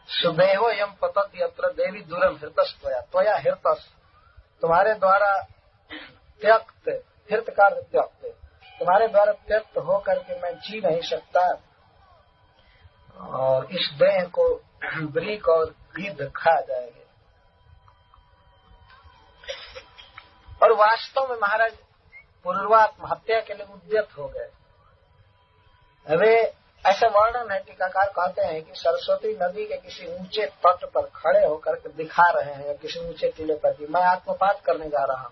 सुदेहो यम पतति यत्र देवी दूरम हृतस्त्वया, त्वया हृतस, तुम्हारे द्वारा त्यक्त, हृतकार त्यक्त, तुम्हारे द्वारा त्यक्त हो करके मैं जी नहीं सकता, और इस देह को वृक और गिद्ध खा जाएंगे। और वास्तव में महाराज पूर्वा आत्महत्या के लिए उद्यत हो गए। वे ऐसा वर्णन है, टीकाकार कहते हैं कि सरस्वती नदी के किसी ऊंचे तट पर खड़े होकर के दिखा रहे हैं, या किसी ऊंचे टीले पर, कि मैं आत्मपात करने जा रहा हूँ,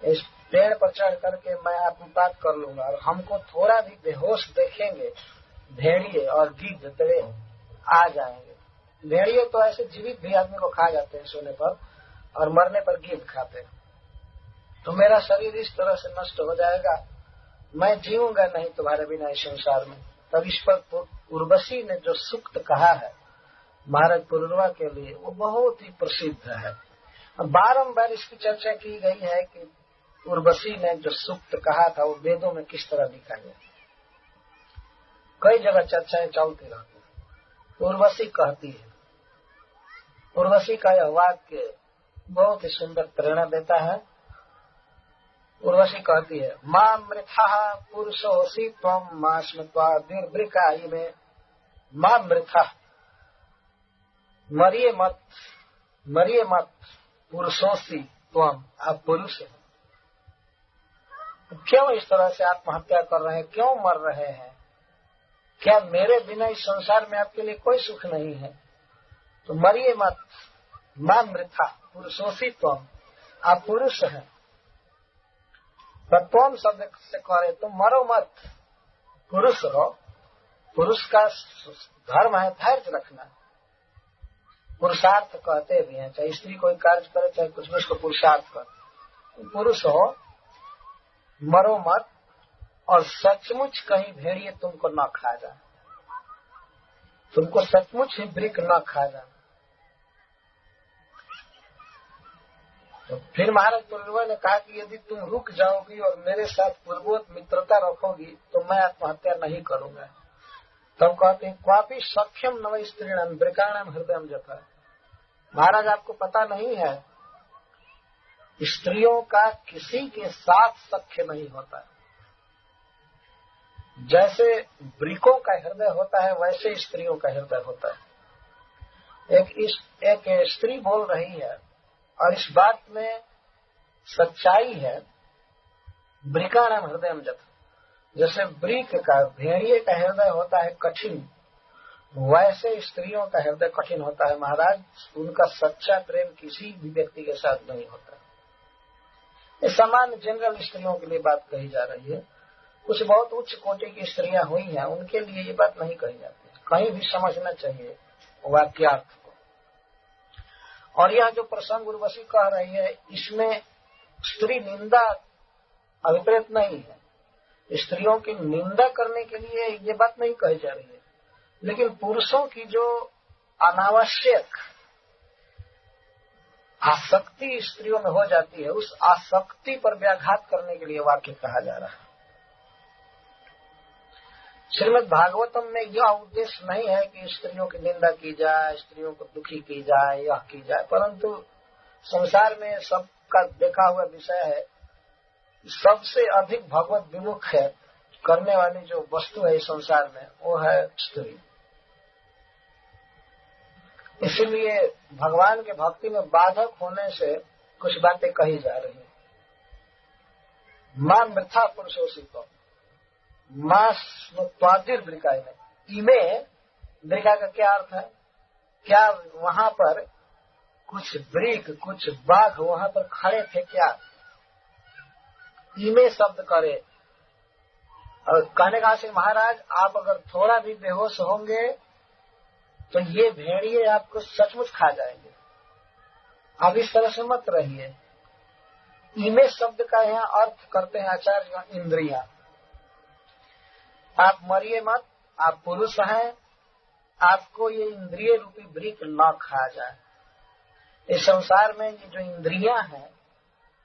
इस पेड़ पर चढ़ करके मैं आत्मपात कर लूंगा, और हमको थोड़ा भी बेहोश देखेंगे भेड़िए और गिद्ध तेरे आ जाएंगे। भेड़िए तो ऐसे जीवित भी आदमी को खा जाते हैं सोने पर, और मरने पर गिद्ध खाते हैं। तो मेरा शरीर इस तरह से नष्ट हो जाएगा, मैं जीऊंगा नहीं तुम्हारे बिना इस संसार में। तब इस पर उर्वशी ने जो सूक्त कहा है महाराज पूर्वा के लिए, वो बहुत ही प्रसिद्ध है। बारंबार इसकी चर्चा की गई है कि उर्वशी ने जो सूक्त कहा था वो वेदों में किस तरह लिखा गया। कई जगह चर्चाएं चलती रहती है। उर्वशी कहती है, उर्वशी का यह वाक्य बहुत ही सुंदर प्रेरणा देता है। उर्वशी कहती है, मां मृथा पुरुषोऽसि त्वं मा स्मृत्वा दुर्वृकायि में, मां मृथा, मरिए मत पुरुषोऽसि त्वं, आप पुरुष हैं, क्यों इस तरह से आत्महत्या कर रहे हैं, क्यों मर रहे हैं? क्या मेरे बिना इस संसार में आपके लिए कोई सुख नहीं है? तो मरिए मत, मां मृथा पुरुषोऽसि त्वं, आप पुरुष हैं। त्वम शब्द से कह रहे तुम मरो मत, पुरुष हो। पुरुष का धर्म है धैर्य रखना, पुरुषार्थ कहते भी हैं, चाहे स्त्री कोई कार्य करे चाहे कुछ भी, उसको पुरुषार्थ कर। पुरुष हो, मरो मत, और सचमुच कहीं भेड़िए तुमको न खा जाए, तुमको सचमुच ही वृक न खा जाए। तो फिर महाराज पूर्वा ने कहा कि यदि तुम रुक जाओगी और मेरे साथ पूर्वोत मित्रता रखोगी तो मैं आत्महत्या नहीं करूंगा। तब कहते हैं, क्वापि सख्यम नव स्त्रीणाम वृकाणाम हृदयम जथा। महाराज आपको पता नहीं है, स्त्रियों का किसी के साथ सख्य नहीं होता है। जैसे वृकों का हृदय होता है वैसे स्त्रियों का हृदय होता है। एक स्त्री बोल रही है और इस बात में सच्चाई है, वृकाणाम हृदयम जथा। जैसे वृक का, भेड़िए का हृदय होता है कठिन, वैसे स्त्रियों का हृदय कठिन होता है महाराज। उनका सच्चा प्रेम किसी भी व्यक्ति के साथ नहीं होता। ये सामान्य जनरल स्त्रियों के लिए बात कही जा रही है। कुछ बहुत उच्च कोटि की स्त्रियां हुई हैं, उनके लिए ये बात नहीं कही जाती। कहीं भी समझना चाहिए वाक्यार्थ को। और यह जो प्रसंग उर्वशी कह रही है, इसमें स्त्री निंदा अभिप्रेत नहीं है। स्त्रियों की निंदा करने के लिए ये बात नहीं कही जा रही है, लेकिन पुरुषों की जो अनावश्यक आसक्ति स्त्रियों में हो जाती है, उस आसक्ति पर व्याघात करने के लिए वाक्य कहा जा रहा है। श्रीमद् भागवतम में यह उद्देश्य नहीं है कि स्त्रियों की निंदा की जाए, स्त्रियों को दुखी की जाए, यह की जाए, परंतु संसार में सबका देखा हुआ विषय है, सबसे अधिक भगवत विमुख है करने वाली जो वस्तु है इस संसार में, वो है स्त्री। इसीलिए भगवान के भक्ति में बाधक होने से कुछ बातें कही जा रही हैं। मां वृथा पुरुषोषितो मां स्वादिर वृकाई में, इमे वृका का क्या अर्थ है? क्या वहां पर कुछ वृक, कुछ बाघ वहां पर खड़े थे क्या? इमे शब्द करे और कहने कहा से महाराज आप अगर थोड़ा भी बेहोश होंगे तो ये भेड़िए आपको सचमुच खा जाएंगे, आप इस तरह से मत रहिए। इमे शब्द का यहाँ अर्थ करते हैं आचार्य इंद्रियां। आप मरिए मत, आप पुरुष हैं, आपको ये इंद्रिय रूपी वृक न खा जाए। इस संसार में ये जो इंद्रियां हैं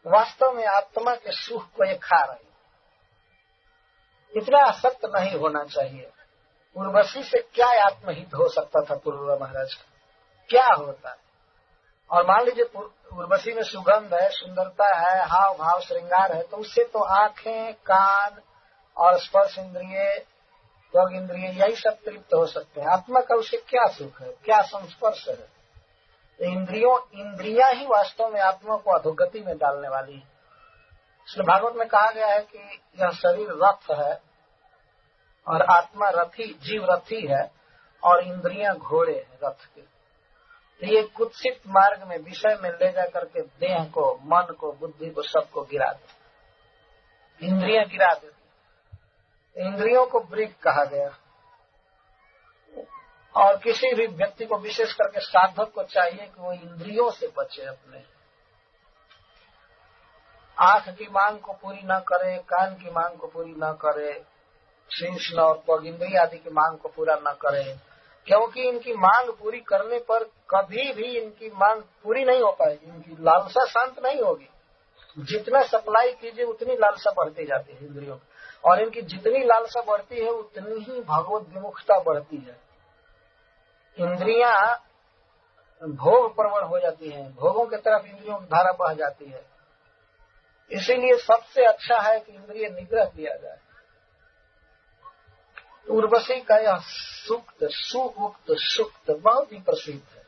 वास्तव में आत्मा के सुख को ये खा रही, इतना आसक्त नहीं होना चाहिए। उर्वशी से क्या आत्महित हो सकता था पूर्व महाराज का? क्या होता? और मान लीजिए उर्वशी में सुगंध है, सुंदरता है, हाव भाव श्रृंगार है, तो उससे तो आंखें, कान और स्पर्श इंद्रिय, त्वग इंद्रिय, यही सब तृप्त हो सकते हैं। आत्मा का उसे क्या सुख है, क्या संस्पर्श है? इंद्रियां ही वास्तव में आत्मा को अधोगति में डालने वाली है। इसलिए भागवत में कहा गया है कि यह शरीर रथ है और आत्मा रथी, जीव रथी है और इंद्रियां घोड़े हैं रथ के। तो ये कुत्सित मार्ग में विषय में ले जा करके देह को, मन को, बुद्धि को, सबको गिरा दे, इंद्रियां गिरा देती। इंद्रियों को वृक कहा गया। और किसी भी व्यक्ति को, विशेष करके साधक को चाहिए कि वो इंद्रियों से बचे, अपने आंख की मांग को पूरी न करे, कान की मांग को पूरी न करे, शीर्ष और त्वग इंद्रिय आदि की मांग को पूरा न करे, क्योंकि इनकी मांग पूरी करने पर कभी भी इनकी मांग पूरी नहीं हो पाएगी, इनकी लालसा शांत नहीं होगी। जितना सप्लाई कीजिए उतनी लालसा बढ़ती जाती है इंद्रियों की, और इनकी जितनी लालसा बढ़ती है उतनी ही भगवत विमुखता बढ़ती है। इंद्रियां भोग प्रवण हो जाती हैं, भोगों की तरफ इंद्रियों की धारा बह जाती है। इसीलिए सबसे अच्छा है कि इंद्रिय निग्रह किया जाए। उर्वशी का यह सूक्त, सुउक्त सूक्त बहुत ही प्रसिद्ध है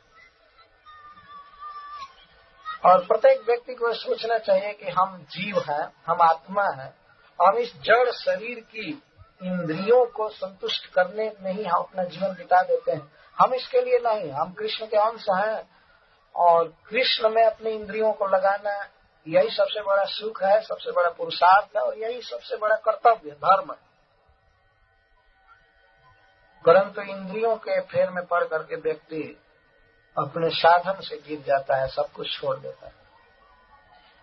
और प्रत्येक व्यक्ति को सोचना चाहिए कि हम जीव हैं, हम आत्मा हैं, हम इस जड़ शरीर की इंद्रियों को संतुष्ट करने में ही हम अपना जीवन बिता देते हैं। हम इसके लिए नहीं, हम कृष्ण के अंश हैं और कृष्ण में अपनी इंद्रियों को लगाना यही सबसे बड़ा सुख है, सबसे बड़ा पुरुषार्थ है और यही सबसे बड़ा कर्तव्य धर्म है। परंतु इंद्रियों के फेर में पड़ करके व्यक्ति अपने साधन से गिर जाता है, सब कुछ छोड़ देता है।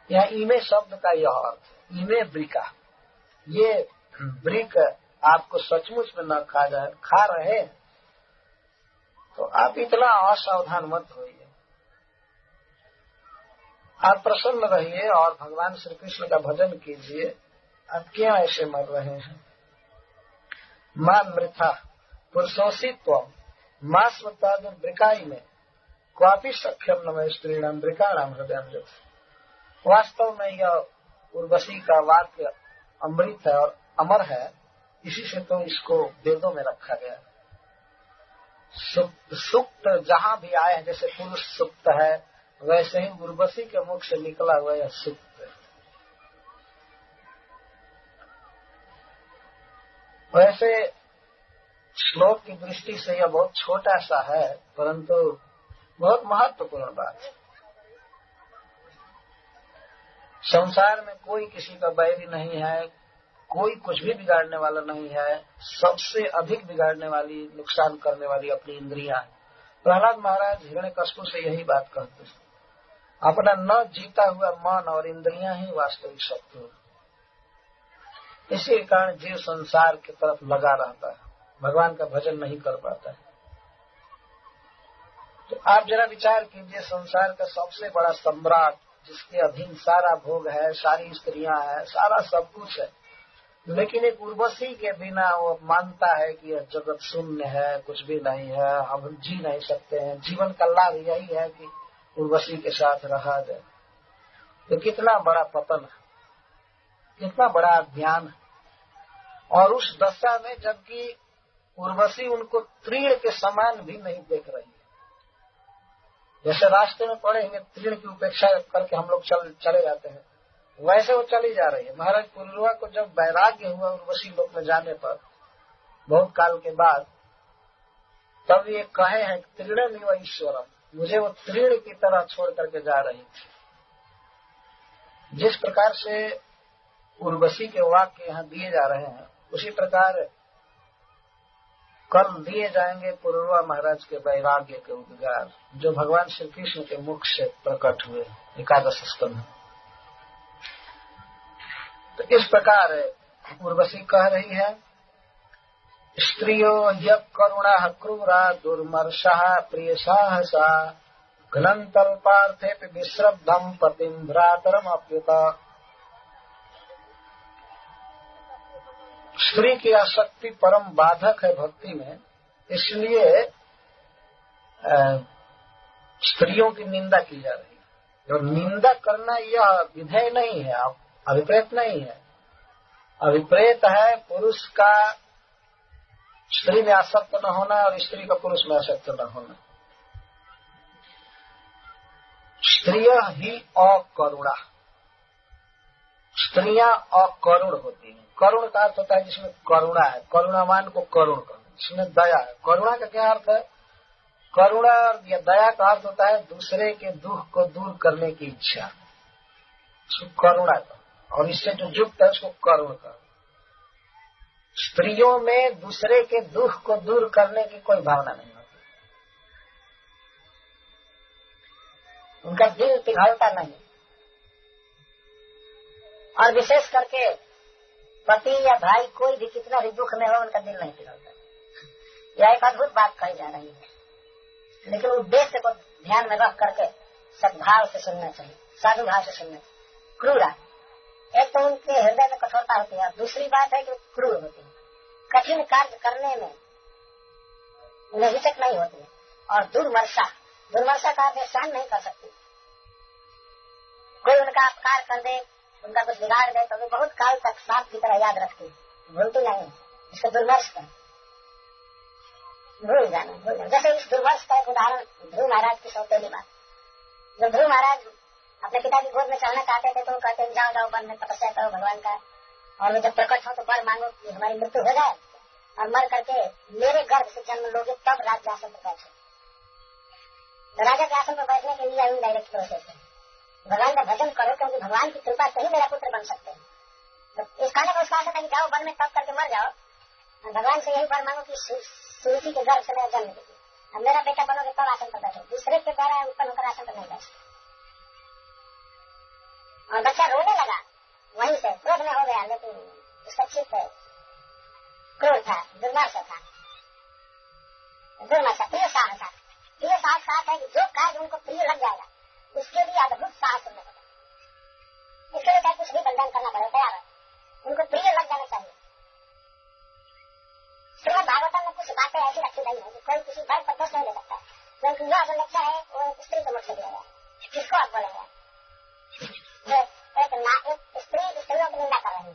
यहाँ इमे शब्द का यह अर्थ है, इमे वृका, ये वृक आपको सचमुच में न खा जाए, खा रहे तो आप इतना असावधान मत होइए, आप प्रसन्न रहिए और भगवान श्री कृष्ण का भजन कीजिए। आप क्यों ऐसे मर रहे हैं? मां मृथा पुरुषोषित्व मां स्वतादुर वृकाई में क्वापि सख्यम नमः स्त्रीणाम वृकाणाम हृदय। वास्तव में यह उर्वशी का वाक्य अमृत है और अमर है, इसी से तो इसको वेदों में रखा गया। सुक्त जहां भी आए हैं, जैसे पुरुष सुक्त है, वैसे ही उर्वशी के मुख से निकला हुआ यह सुक्त है। वैसे श्लोक की दृष्टि से यह बहुत छोटा सा है, परंतु बहुत महत्वपूर्ण बात है। संसार में कोई किसी का बैरी नहीं है, कोई कुछ भी बिगाड़ने वाला नहीं है। सबसे अधिक बिगाड़ने वाली, नुकसान करने वाली अपनी इंद्रियां हैं। प्रहलाद महाराज हिरण्यकश्यप से यही बात कहते हैं, अपना न जीता हुआ मन और इंद्रियां ही वास्तविक शत्रु। इसी कारण जीव संसार की तरफ लगा रहता है, भगवान का भजन नहीं कर पाता है। तो आप जरा विचार कीजिए, संसार का सबसे बड़ा सम्राट, जिसके अधीन सारा भोग है, सारी स्त्रियां हैं, सारा सब कुछ है, लेकिन एक उर्वशी के बिना वो मानता है कि यह जगत शून्य है, कुछ भी नहीं है, हम जी नहीं सकते हैं, जीवन का लाभ यही है कि उर्वशी के साथ रहा जाए। तो कितना बड़ा पतन है, कितना बड़ा अज्ञान है। और उस दशा में जबकि उर्वशी उनको तृण के समान भी नहीं देख रही है। जैसे रास्ते में पड़ेंगे, तृण की उपेक्षा करके हम लोग चले जाते हैं, वैसे वो चली जा रही है। महाराज पुरुरवा को जब वैराग्य हुआ उर्वशी लोक में जाने पर बहुत काल के बाद, तब ये कहे हैं तृणमिव ईश्वरम, मुझे वो तृण की तरह छोड़ करके जा रही थी। जिस प्रकार से उर्वशी के वाक्य यहाँ दिए जा रहे हैं, उसी प्रकार कल दिए जाएंगे पुरुरवा महाराज के वैराग्य के उद्गार, जो भगवान श्री कृष्ण के मुख से प्रकट हुए 11 स्कंध। तो इस प्रकार उर्वशी कह रही है, स्त्रियो यः करुणा क्रूरा दुर्मर्षा प्रिय साहसा घ्नन्तल्पार्थेऽपि विश्रब्धं पतिं भ्रातरमप्युत। स्त्री की आसक्ति परम बाधक है भक्ति में, इसलिए स्त्रियों की निंदा की जा रही है। और निंदा करना यह विधेय नहीं है, अभिप्रेत नहीं है। अभिप्रेत है पुरुष का स्त्री में आसक्त न होना और स्त्री का पुरुष में आसक्त न होना। स्त्रियः ही अकरुणा, स्त्रियां अकरुण होती हैं। करुण का अर्थ होता है जिसमें करुणा है, करुणावान को करुण करना, जिसमें दया है। करुणा का क्या अर्थ है? करुणा या दया का अर्थ होता है दूसरे के दुख को दूर करने की इच्छा, उसको करुणा का, और इससे जो युक्त है उसको करुण का। स्त्रियों में दूसरे के दुख को दूर करने की कोई भावना नहीं होती, उनका दिल पिघलता नहीं। और विशेष करके पति या भाई कोई भी कितना भी दुख में हो, उनका दिल नहीं पिघलता। यह एक अद्भुत बात कही जा रही है, लेकिन उद्देश्य को ध्यान में रख करके सद्भाव से सुनना चाहिए, साधु भाव से सुनना चाहिए। क्रूरा, एक तो उनके हृदय में कठोरता होती है, दूसरी बात है कि क्रूर होती है। कठिन कार्य करने में उन्हें हिचक नहीं होती है। और दुर्मर्षा, दुर्मर्षा का वे सहन नहीं कर सकती। कोई उनका अपकार कर दे, उनका कुछ बिगाड़ दे, तो वे बहुत काल तक सांप की तरह याद रखती है, भूलती नहीं। इसको दुर्मर्ष का भूल जाना। जैसे इस दुर्मर्ष का एक उदाहरण ध्रुव महाराज की सौतेली बात। जब ध्रुव महाराज अपने पिता की गोद में चढ़ना चाहते थे, तो वो कहते जाओ जाओ वन में तपस्या करो भगवान का, और वे जब प्रकट हो तो वर मांगो कि हमारी मृत्यु हो जाए और मर करके मेरे गर्भ से जन्म लोगे, तब राज्य आसन पर बैठो। तो राजा के आसन पर बैठने के लिए इनडायरेक्ट प्रोसेस है, भगवान का भजन करो, क्योंकि भगवान की कृपा से ही मेरा पुत्र बन सकते हैं। तो इस कहने का उसका आशा था कि जाओ वन में तप करके मर जाओ, भगवान से यही वर मांगो कि सुरुचि के गर्भ से मेरा जन्म दीजिए, अब मेरा बेटा बनोगे तब आसन पर बैठो, दूसरे के द्वारा उत्पन्न होकर आसन पर नहीं बैठ। और बच्चा रोने लगा, वहीं से क्रोध में हो गया, लेकिन उसका चित्त क्रोध था, दुर्मर्ष था। दुर्मर्ष प्रिय साहस, प्रिय साहस है कि जो कार्य उनको प्रिय लग जाएगा उसके लिए अद्भुत साहस करना पड़ेगा। इसके लिए कुछ भी बलिदान करना पड़ेगा, तैयार है, उनको प्रिय लग जाना चाहिए। श्रीमद् भागवतम में कुछ बातें ऐसी रखी गई है कि कोई किसी वर्ग पर दोष नहीं ले सकता, क्योंकि यह जो लेक्चर है वो एक स्त्री को मुझसे दिया गया। किसको आप बोलेंगे? एक स्त्री स्त्रियों की निंदा कर रही है,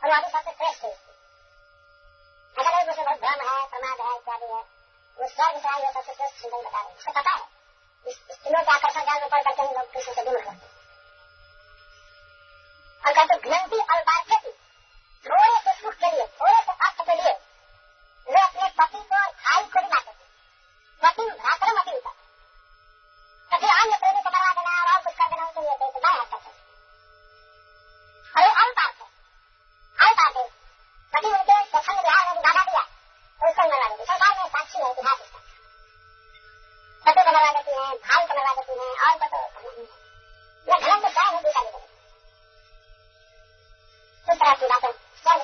और वो अभी सबसे श्रेष्ठ है। ऐसा नहीं मुझे बहुत भ्रम है, प्रमाद है, इत्यादि है, वो स्वर्ग से आई है सबसे श्रेष्ठ चिंतन बता रहे। उसको पता है इस स्त्रियों के आकर्षण जाल में पड़ करके हम लोग कृष्ण से दूर करते। और कहते घ्नन्ति अल्पार्थ्य की, थोड़े से सुख के लिए, थोड़े से अर्थ के लिए वे अपने पति को और भाई को भी मारते थे। पति भ्रातरम अपनी होता, कभी अन्य प्रेमी को मरवा देना और कुछ कर देना उनके लिए तो बाय हटता था। और ये अल्पार्थ है, अल्पार्थ है, पति उनके स्वच्छंद विहार में बाधा दिया तो उसको मरवा देती। संसार में साक्षी है इतिहास इसका, पति को मरवा देती है, भाई को मरवा देती है, और को तो यह घनन में स्वयं ही दूसरा भी इस तरह की बातें स्वर्ग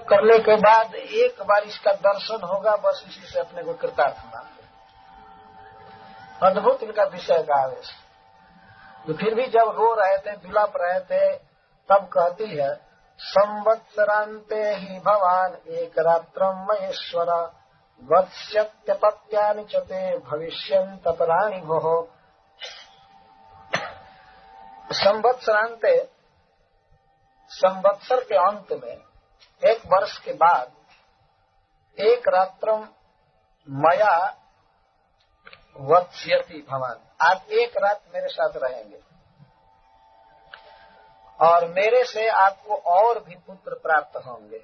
करने के बाद एक बार इसका दर्शन होगा, बस इसी से अपने को कृतार्थ मानते। अद्भुत इनका विषय का आवेश। तो फिर भी जब रो रहे थे, विलप रहे थे, तब कहती है, संवत्सरांते ही भवान एक रात्रम महेश्वर वत्स्यत्यपत्यानि च ते भविष्यन्त पराणि भोः। संवत्सरांते, संवत्सर के अंत में, एक वर्ष के बाद, एक रात्रम मया वत्स्यति भवान, आप एक रात मेरे साथ रहेंगे और मेरे से आपको और भी पुत्र प्राप्त होंगे।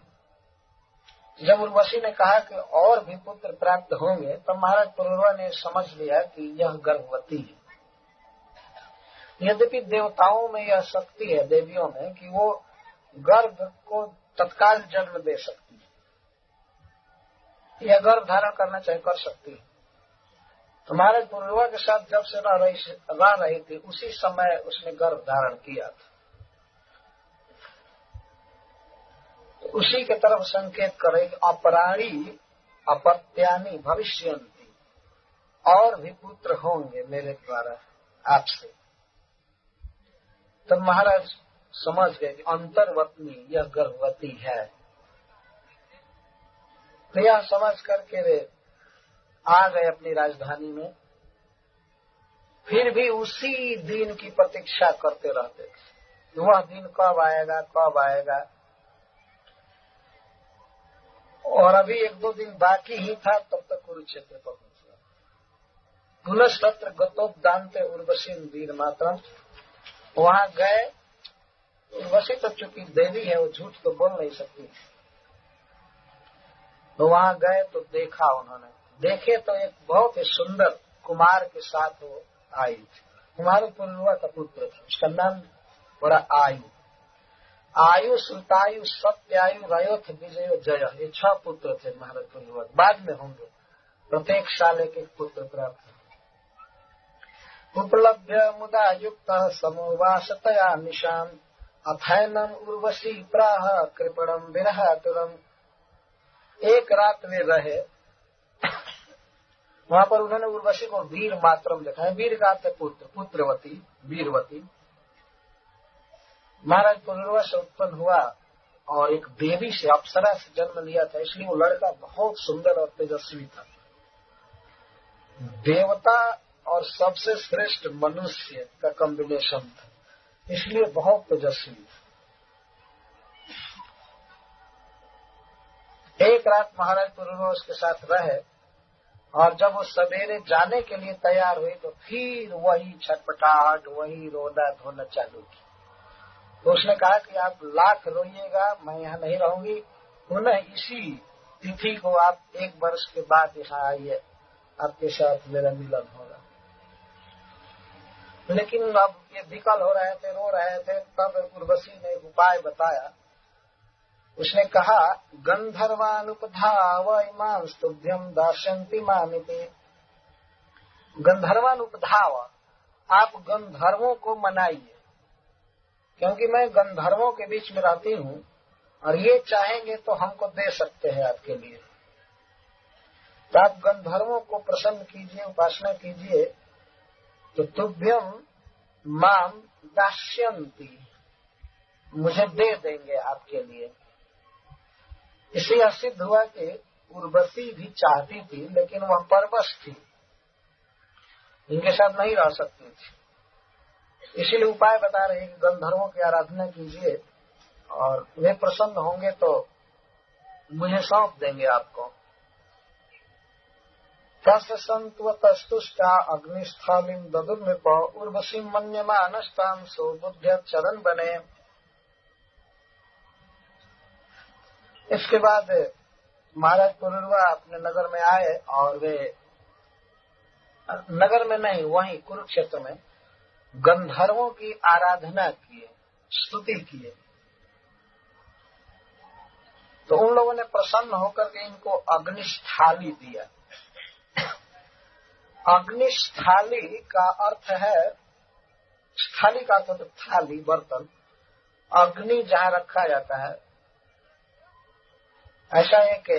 जब उर्वशी ने कहा कि और भी पुत्र प्राप्त होंगे, तब महाराज पुरुरवा ने समझ लिया कि यह गर्भवती है। यद्यपि देवताओं में यह शक्ति है, देवियों में, कि वो गर्भ को तत्काल जन्म दे सकती है, यह गर्भ धारण करना चाहे कर सकती है। तो महाराज पुरुरवा के साथ जब से रह रही थी, उसी समय उसने गर्भ धारण किया था। तो उसी के तरफ संकेत करे कि अपराणी अपत्यानि भविष्यन्ति, और भी पुत्र होंगे मेरे द्वारा आपसे। तब महाराज समझ गए कि अंतर्वत्नी यह गर्भवती है। तो यह समझ करके वे आ गए अपनी राजधानी में। फिर भी उसी दिन की प्रतीक्षा करते रहते थे, वह दिन कब आएगा कब आएगा। और अभी एक दो दिन बाकी ही था, तब तक कुरुक्षेत्र पहुंच गया। पुनस्तत्र गतोपदान्ते उर्वशी वीर मातरम, वहां गए। उर्वशी तो चूंकि देवी है, वो झूठ तो बोल नहीं सकती। तो वहां गए तो देखा उन्होंने, देखे तो एक बहुत ही सुंदर कुमार के साथ वो आई थी। कुमार पुरुरवा का पुत्र था, उसका नाम बड़ा आयु। आयु, श्रुतायु, सत्यायु, रयोथ, विजय, जय, ये 6 पुत्र थे महाराज पुरुरवा। बाद में होंगे, प्रत्येक साल एक एक पुत्र प्राप्त। उपलभ्य मुदा युक्त समोवासतया निशाम अथैनम उर्वशी प्राह कृपणम विरहातुरम। एक रात वे रहे वहां पर। उन्होंने उर्वशी को वीर मातरम देखा है। वीर का अर्थ पुत्र, पुत्रवती, वीरवती। महाराज पुरुरवा से उत्पन्न हुआ और एक देवी से, अप्सरा से जन्म लिया था, इसलिए वो लड़का बहुत सुंदर और तेजस्वी था। देवता और सबसे श्रेष्ठ मनुष्य का कॉम्बिनेशन था, इसलिए बहुत तेजस्वी था। एक रात महाराज पुरुरवा उसके साथ रहे, और जब वो सवेरे जाने के लिए तैयार हुई तो फिर वही छटपटाहट, वही रोना धोना चालू की। तो उसने कहा कि आप लाख रोइएगा, मैं यहाँ नहीं रहूंगी, पुनः इसी तिथि को आप 1 वर्ष के बाद यहाँ आइए, आपके साथ मेरा मिलन होगा। लेकिन अब ये विकल हो रहे थे, रो रहे थे। तब उर्वशी ने एक उपाय बताया। उसने कहा, गंधर्वानुपधाव इमां स्तुभ्यम दास्यन्ति मामिते। गंधर्वानुपधाव, आप गंधर्वों को मनाइए, क्योंकि मैं गंधर्वों के बीच में रहती हूँ और ये चाहेंगे तो हमको दे सकते हैं आपके लिए। तो आप गंधर्वों को प्रसन्न कीजिए, उपासना कीजिए, तो तुभ्यम माम दास्यन्ति, मुझे दे देंगे आपके लिए। इससे यह सिद्ध हुआ कि उर्वशी भी चाहती थी, लेकिन वह परवश थी, इनके साथ नहीं रह सकती थी। इसीलिए उपाय बता रहे हैं कि गंधर्वों की आराधना कीजिए और वे प्रसन्न होंगे तो मुझे सौंप देंगे आपको। तस्य संतुष्टा अग्निस्थालिम ददुर्निप उर्वशी मन्यमानस्तां सो बुद्ध्य चरण बने। इसके बाद महाराज पुरुरवा अपने नगर में आए और वे नगर में नहीं, वहीं कुरुक्षेत्र में गंधर्वों की आराधना किए, स्तुति किए। तो उन लोगों ने प्रसन्न होकर के इनको अग्निस्थाली दिया। अग्निस्थाली का अर्थ है, स्थाली का अर्थ है थाली, बर्तन। अग्नि जहाँ रखा जाता है ऐसा एक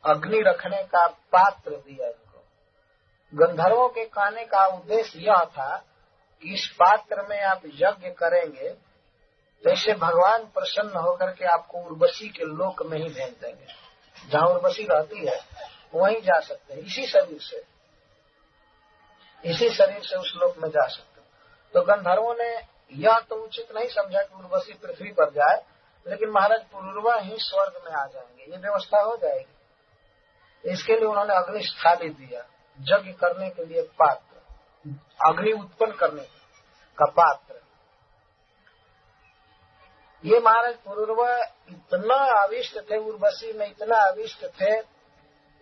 अग्नि रखने का पात्र दिया इनको। गंधर्वों के कहने का उद्देश्य यह था कि इस पात्र में आप यज्ञ करेंगे तो इससे भगवान प्रसन्न होकर के आपको उर्वशी के लोक में ही भेज देंगे। जहाँ उर्वशी रहती है वहीं जा सकते हैं, इसी शरीर से उस लोक में जा सकते हैं। तो गंधर्वों ने यह तो उचित नहीं समझा कि उर्वशी पृथ्वी पर जाए, लेकिन महाराज पुरुरवा ही स्वर्ग में आ जाएंगे, ये व्यवस्था हो जाएगी। इसके लिए उन्होंने अग्निस्थाली दिया, यज्ञ करने के लिए पात्र, अग्नि उत्पन्न करने का पात्र। ये महाराज पुरुरवा इतना आविष्ट थे, उर्वशी में इतना आविष्ट थे,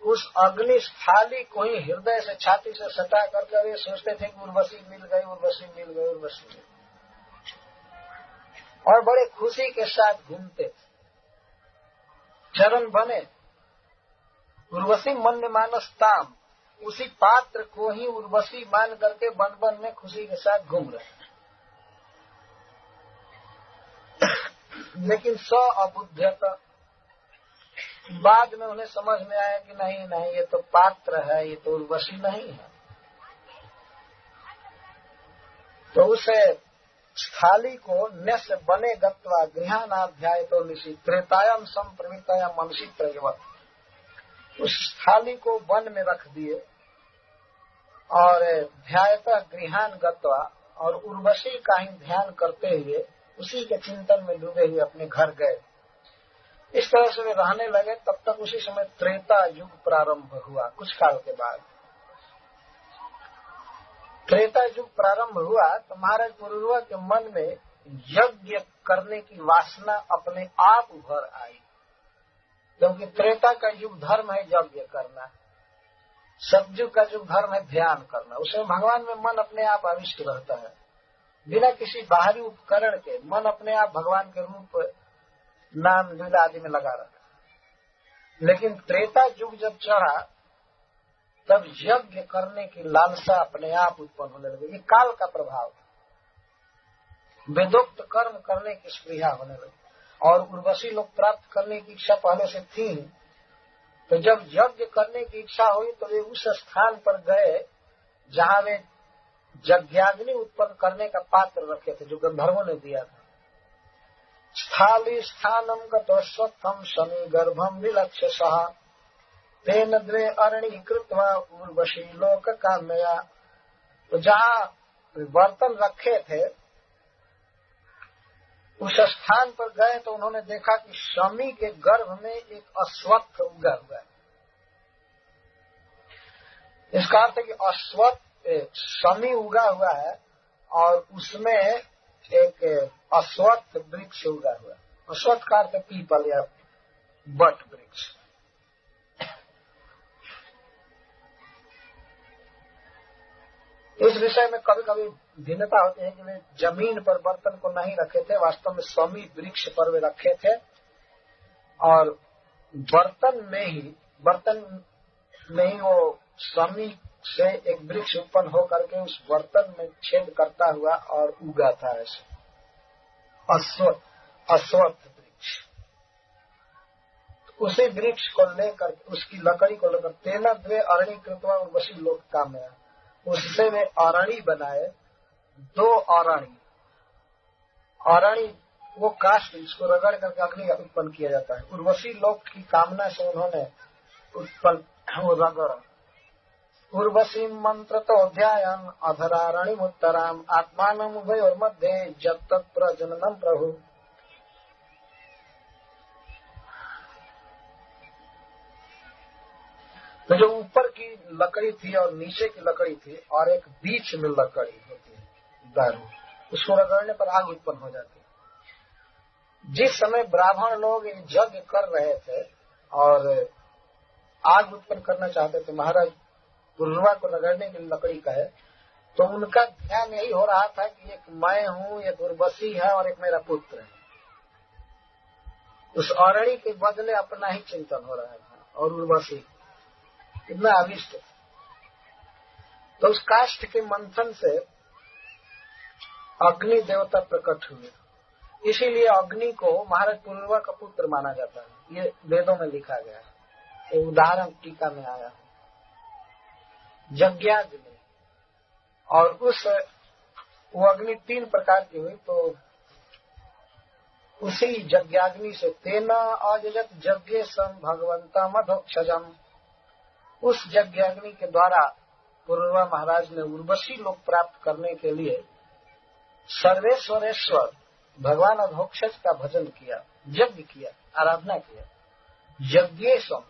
उस अग्निस्थाली को ही हृदय से छाती से सटा करके वे सोचते थे कि उर्वशी मिल गई, उर्वशी मिल गई, उर्वशी मिल गई, और बड़े खुशी के साथ घूमते थे। चरण बने उर्वशी मन मानस ताम, उसी पात्र को ही उर्वशी मान करके वन वन में खुशी के साथ घूम रहे। लेकिन अबुद्धता, बाद में उन्हें समझ में आया कि नहीं, ये तो पात्र है, ये तो उर्वशी नहीं है। तो उसे स्थाली को नस बने गत्वा गृहानाध्याय तो निशी त्रेतायाम संप्रवृत्ताया मनसी प्रयवत, उस स्थाली को वन में रख दिए और ध्यायतः गृहान गत्वा, और उर्वशी का ही ध्यान करते हुए उसी के चिंतन में डूबे हुए अपने घर गए। इस तरह से वे रहने लगे। तब तक उसी समय त्रेता युग प्रारंभ हुआ। कुछ काल के बाद त्रेता युग प्रारंभ हुआ तो महाराज पुरुरवा के मन में यज्ञ करने की वासना अपने आप उभर आई, क्योंकि त्रेता का युग धर्म है यज्ञ करना, सतयुग का युग धर्म है ध्यान करना। उसमें भगवान में मन अपने आप आविष्ट रहता है, बिना किसी बाहरी उपकरण के मन अपने आप भगवान के रूप, नाम, लीला आदि में लगा रहा। लेकिन त्रेता युग जब चढ़ा तब यज्ञ करने की लालसा अपने आप उत्पन्न होने लगी। ये काल का प्रभाव, वेदोक्त कर्म करने की स्पृहा होने लगी। और उर्वशी लोग प्राप्त करने की इच्छा पहले से थी, तो जब यज्ञ करने की इच्छा हुई तो वे उस स्थान पर गए जहाँ वे यज्ञाग्नि उत्पन्न करने का पात्र रखे थे, जो गंधर्वों ने दिया था। स्थाली स्थानम गतो स्वत्थम शनि गर्भम विलक्ष्य सहा तेन द्वे अरणि कृत्वा उर्वशी लोक कामया। तो जहाँ बर्तन रखे थे उस स्थान पर गए तो उन्होंने देखा कि शमी के गर्भ में एक अश्वत्थ उगा हुआ है। इसका अर्थ है कि अश्वत्थ शमी उगा हुआ है और उसमें एक अश्वत्थ वृक्ष उगा हुआ है। अश्वत्थ का अर्थ पीपल या बट वृक्ष। इस विषय में कभी कभी भिन्नता होती है कि वे जमीन पर बर्तन को नहीं रखे थे, वास्तव में शमी वृक्ष पर वे रखे थे और बर्तन में ही वो शमी से एक वृक्ष उत्पन्न होकर के उस बर्तन में छेद करता हुआ और उगा था ऐसे अश्वत्थ वृक्ष। उसी वृक्ष को लेकर, उसकी लकड़ी को लेकर तेना द्वे अरणी कृतवा उर्वशी लोक कामया, उससे वे अरणी बनाए, 2 अरणी वो काष्ठ, इसको रगड़ करके अग्नि उत्पन्न किया जाता है। उर्वशी लोक की कामना से उन्होंने उत्पन्न रगड़ उर्वशी मंत्र तो ध्यान अधरारणी उत्तराम आत्मान उभय और मध्य जब तक प्रजननम प्रभु। तो जो ऊपर की लकड़ी थी और नीचे की लकड़ी थी और एक बीच में लकड़ी होती है दारू, उसको रगड़ने पर आग उत्पन्न हो जाती है। जिस समय ब्राह्मण लोग यज्ञ कर रहे थे और आग उत्पन्न करना चाहते थे, महाराज पुरुरवा को रगड़ने की लकड़ी का है, तो उनका ध्यान यही हो रहा था कि एक मैं हूँ, एक उर्वशी है और एक मेरा पुत्र है। उस अरणी के बदले अपना ही चिंतन हो रहा था और उर्वशी कितना अभिष्ट। तो उस काष्ठ के मंथन से अग्नि देवता प्रकट हुए। इसीलिए अग्नि को महाराज पुरुरवा का पुत्र माना जाता है। ये वेदों में लिखा गया है, एक उदाहरण टीका में आया है। यज्ञाग्नि, और वो अग्नि 3 प्रकार की हुई, तो उसी यज्ञाग्नि से तेना अजत यज्ञ सम भगवंतम अधोक्षजम, उस यज्ञाग्नि के द्वारा पुरुरवा महाराज ने उर्वशी लोक प्राप्त करने के लिए सर्वेश्वरेश्वर भगवान अधोक्षज का भजन किया, यज्ञ किया, आराधना किया। यज्ञेशम,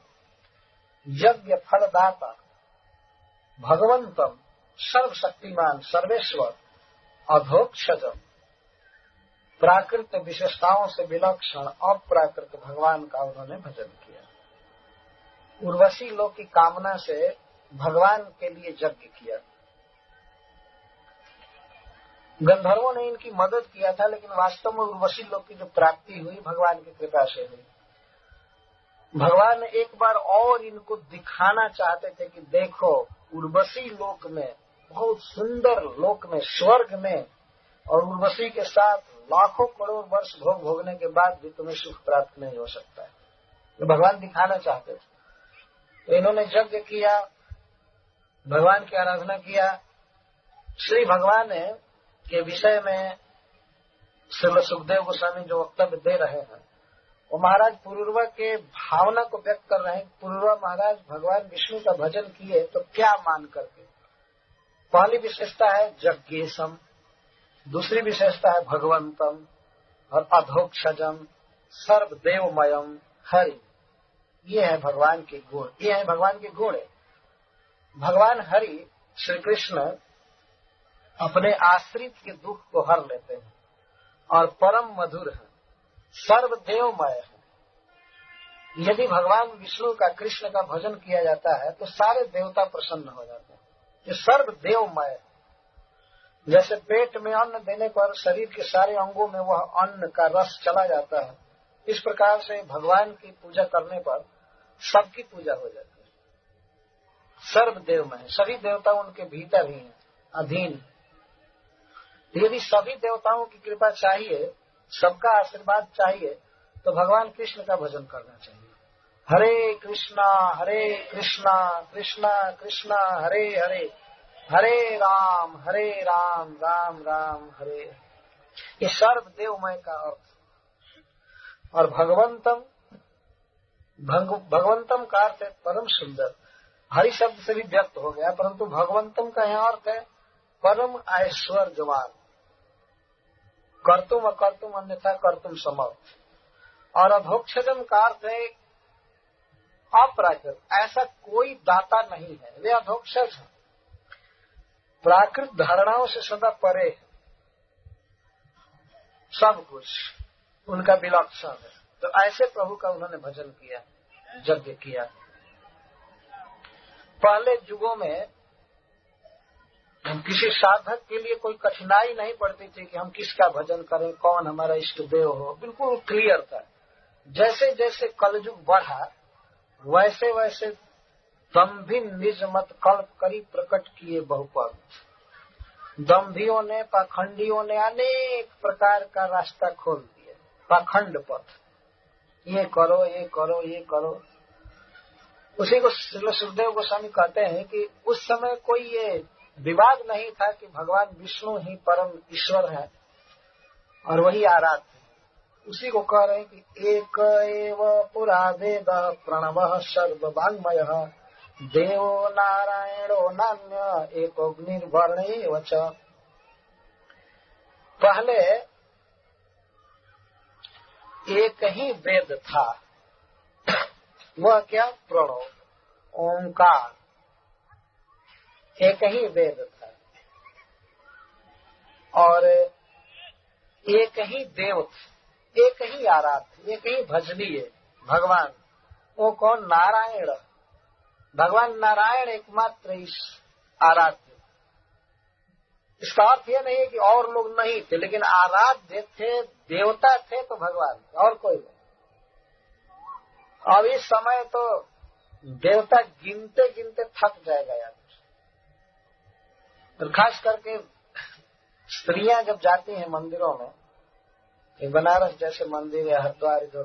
यज्ञ फलदाता, भगवंतम, सर्वशक्तिमान, सर्वेश्वर, अधोक्षजम, प्राकृत विशेषताओं से विलक्षण अप्राकृत भगवान का उन्होंने भजन किया। उर्वशी लोक की कामना से भगवान के लिए यज्ञ किया। गंधर्वों ने इनकी मदद किया था, लेकिन वास्तव में उर्वशी लोक की जो प्राप्ति हुई भगवान की कृपा से हुई। भगवान एक बार और इनको दिखाना चाहते थे कि देखो, उर्वशी लोक में, बहुत सुंदर लोक में, स्वर्ग में, और उर्वशी के साथ लाखों करोड़ वर्ष भोग भोगने के बाद भी तुम्हें सुख प्राप्त नहीं हो सकता है। तो भगवान दिखाना चाहते थे, तो इन्होंने यज्ञ किया, भगवान की आराधना किया। श्री भगवान के विषय में श्रील सुखदेव गोस्वामी जो वक्तव्य दे रहे हैं, वो महाराज पुरुरवा के भावना को व्यक्त कर रहे हैं। पुरुरवा महाराज भगवान विष्णु का भजन किए तो क्या मान करके। पहली विशेषता है यज्ञेशम, दूसरी विशेषता है भगवंतम, और अधोक्षजम, सर्वदेवमयम हरि। ये है भगवान के गुण, ये है भगवान के गुण। भगवान हरि श्री कृष्ण अपने आश्रित के दुख को हर लेते हैं और परम मधुर है, सर्वदेवमय है। यदि भगवान विष्णु का, कृष्ण का भजन किया जाता है तो सारे देवता प्रसन्न हो जाते हैं। ये सर्वदेवमय है। जैसे पेट में अन्न देने पर शरीर के सारे अंगों में वह अन्न का रस चला जाता है, इस प्रकार से भगवान की पूजा करने पर सबकी पूजा हो जाती है। सर्वदेवमय है, सभी देवता उनके भीतर ही हैं, अधीन। यदि सभी देवताओं की कृपा चाहिए, सबका आशीर्वाद चाहिए, तो भगवान कृष्ण का भजन करना चाहिए। हरे कृष्णा कृष्णा कृष्णा हरे हरे, हरे राम राम राम हरे। ये सर्वदेवमय का अर्थ। और भगवंतम का अर्थ है परम सुंदर। हरि शब्द से भी व्यक्त हो गया, परंतु भगवंतम का यहाँ अर्थ है परम ऐश्वर्यवान, कर्तुम अकर्तुम अन्यथा कर्तुम समर्थ। और अधोक्षजम का अर्थ है अप्राकृत, ऐसा कोई दाता नहीं है, वे अधोक्षज हैं, प्राकृत धारणाओं से सदा परे है, सब कुछ उनका विलक्षण है। तो ऐसे प्रभु का उन्होंने भजन किया, यज्ञ किया। पहले युगों में किसी साधक के लिए कोई कठिनाई नहीं पड़ती थी कि हम किसका भजन करें, कौन हमारा इष्ट देव हो, बिल्कुल क्लियर था। जैसे जैसे कलयुग बढ़ा, वैसे वैसे दम्भी निज मत कल्प करी प्रकट किए बहुपद। दम्भियों ने, पाखंडियों ने अनेक प्रकार का रास्ता खोल दिया, पाखंड पथ, ये करो ये करो ये करो। उसी को सुखदेव गोस्वामी कहते हैं कि उस समय कोई ये विवाद नहीं था कि भगवान विष्णु ही परम ईश्वर है और वही आराध्य है। उसी को कह रहे हैं कि एक एव पुरा वेद प्रणव सर्ववाङ्मय देवो नारायणो नान्य एकोऽग्निर्वर्णेव च। पहले एक ही वेद था, वह क्या? प्रणव, ओंकार, एक ही वेद था। और एक ही देव, एक ही आराध्य, एक ही भजनीय भगवान। वो कौन? नारायण। भगवान नारायण एकमात्र इस आराध्य। इसका अर्थ यह नहीं है कि और लोग नहीं थे, लेकिन आराध्य थे, देवता थे तो भगवान, और कोई नहीं। अब इस समय तो देवता गिनते गिनते थक जाएगा यार। तो खास करके स्त्रियां जब जाती हैं मंदिरों में, बनारस जैसे मंदिर है, हरिद्वार इधर,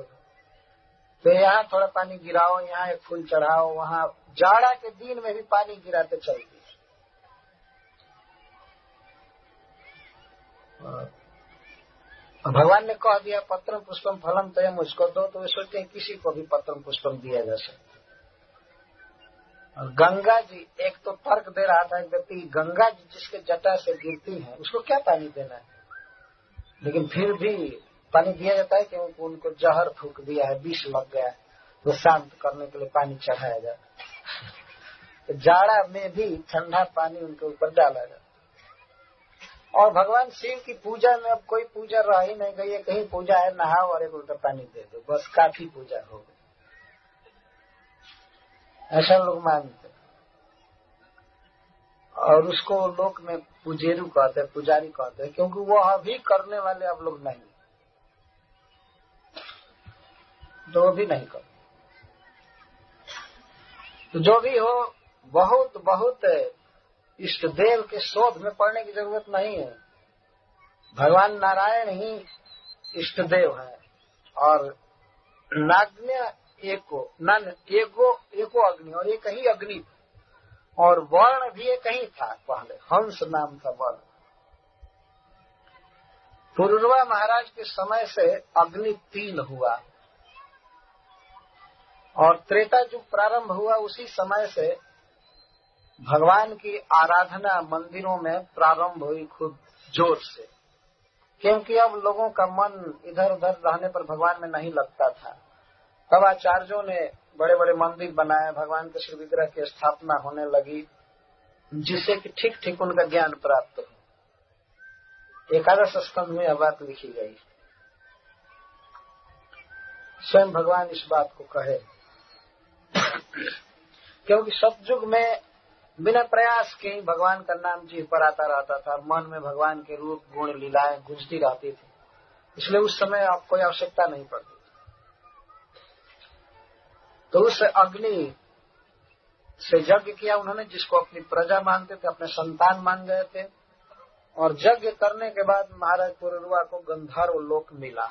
तो यहाँ थोड़ा पानी गिराओ, यहाँ एक फूल चढ़ाओ, वहाँ जाड़ा के दिन में भी पानी गिराते चलती। भगवान ने कह दिया पत्रम पुष्पम फलम तय मुझको दो, तो वे सोचते हैं किसी को भी पत्रम पुष्पम दिया जा सकता। और गंगा जी, एक तो तर्क दे रहा था एक व्यक्ति, गंगा जी जिसके जटा से गिरती है उसको क्या पानी देना है, लेकिन फिर भी पानी दिया जाता है क्योंकि उनको जहर फूंक दिया है, विष लग गया है, तो शांत करने के लिए पानी चढ़ाया जाता है। तो जाड़ा में भी ठंडा पानी उनके ऊपर डाला जाता है। और भगवान शिव की पूजा में अब कोई पूजा रह ही नहीं गई है, कहीं पूजा है नहाओ और एक उल्टा पानी दे दो, बस काफी पूजा हो गई, ऐसा लोग मानते। और उसको लोक में पुजेरू कहते हैं, पुजारी कहते हैं, क्योंकि वो अभी करने वाले अब लोग नहीं, तो वो भी नहीं करते। तो जो भी हो, बहुत बहुत इष्ट देव के शोध में पढ़ने की जरूरत नहीं है। भगवान नारायण ही इष्ट देव है, और नाग्न्य एको अग्नि, और एक ही अग्नि, और वर्ण भी एक ही था, पहले हंस नाम था वर्ण। पुरुरवा महाराज के समय से अग्नि 3 हुआ, और त्रेता युग प्रारंभ हुआ उसी समय से भगवान की आराधना मंदिरों में प्रारंभ हुई खूब जोर से, क्योंकि अब लोगों का मन इधर उधर रहने पर भगवान में नहीं लगता था। तब आचार्यों ने बड़े बड़े मंदिर बनाए, भगवान के श्री विग्रह की स्थापना होने लगी, जिससे कि ठीक ठीक उनका ज्ञान प्राप्त हो। एकादश स्कंध में यह बात लिखी गई, स्वयं भगवान इस बात को कहे। क्योंकि सतयुग में बिना प्रयास के ही भगवान का नाम जीभ पर आता रहता था, मन में भगवान के रूप गुण लीलाएं गूंजती रहती थी, इसलिए उस समय आप कोई आवश्यकता नहीं पड़ती। तो उस अग्नि से यज्ञ किया उन्होंने, जिसको अपनी प्रजा मानते थे, अपने संतान मान गए थे, और यज्ञ करने के बाद महाराज पुरुरवा को गंधर्व लोक मिला।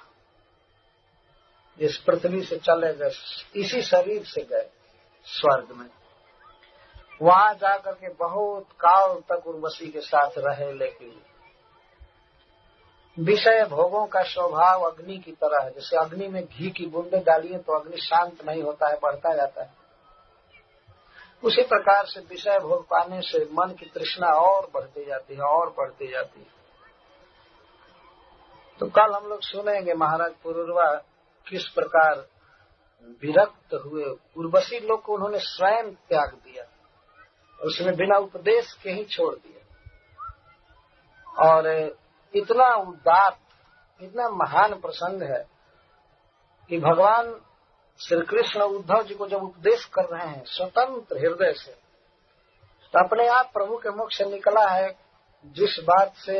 इस पृथ्वी से चले गए, इसी शरीर से गए स्वर्ग में, वहां जाकर के बहुत काल तक उर्वशी के साथ रहे, लेकिन विषय भोगों का स्वभाव अग्नि की तरह है। जैसे अग्नि में घी की बूंदे डालिए तो अग्नि शांत नहीं होता है, बढ़ता जाता है, उसी प्रकार से विषय भोग पाने से मन की तृष्णा और बढ़ती जाती है और बढ़ती जाती है। तो कल हम लोग सुनेंगे महाराज पुरुरवा किस प्रकार विरक्त हुए, उर्वशी लोग को उन्होंने स्वयं त्याग दिया, उसने बिना उपदेश के ही छोड़ दिया। और इतना उदात्त, इतना महान प्रसंग है कि भगवान श्री कृष्ण उद्धव जी को जब उपदेश कर रहे हैं स्वतंत्र हृदय से, तो अपने आप प्रभु के मुख से निकला है, जिस बात से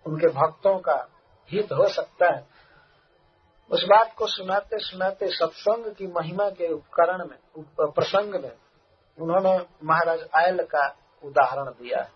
उनके भक्तों का हित हो सकता है, उस बात को सुनाते सुनाते सत्संग की महिमा के उपकरण में, प्रसंग में उन्होंने महाराज आयल का उदाहरण दिया है।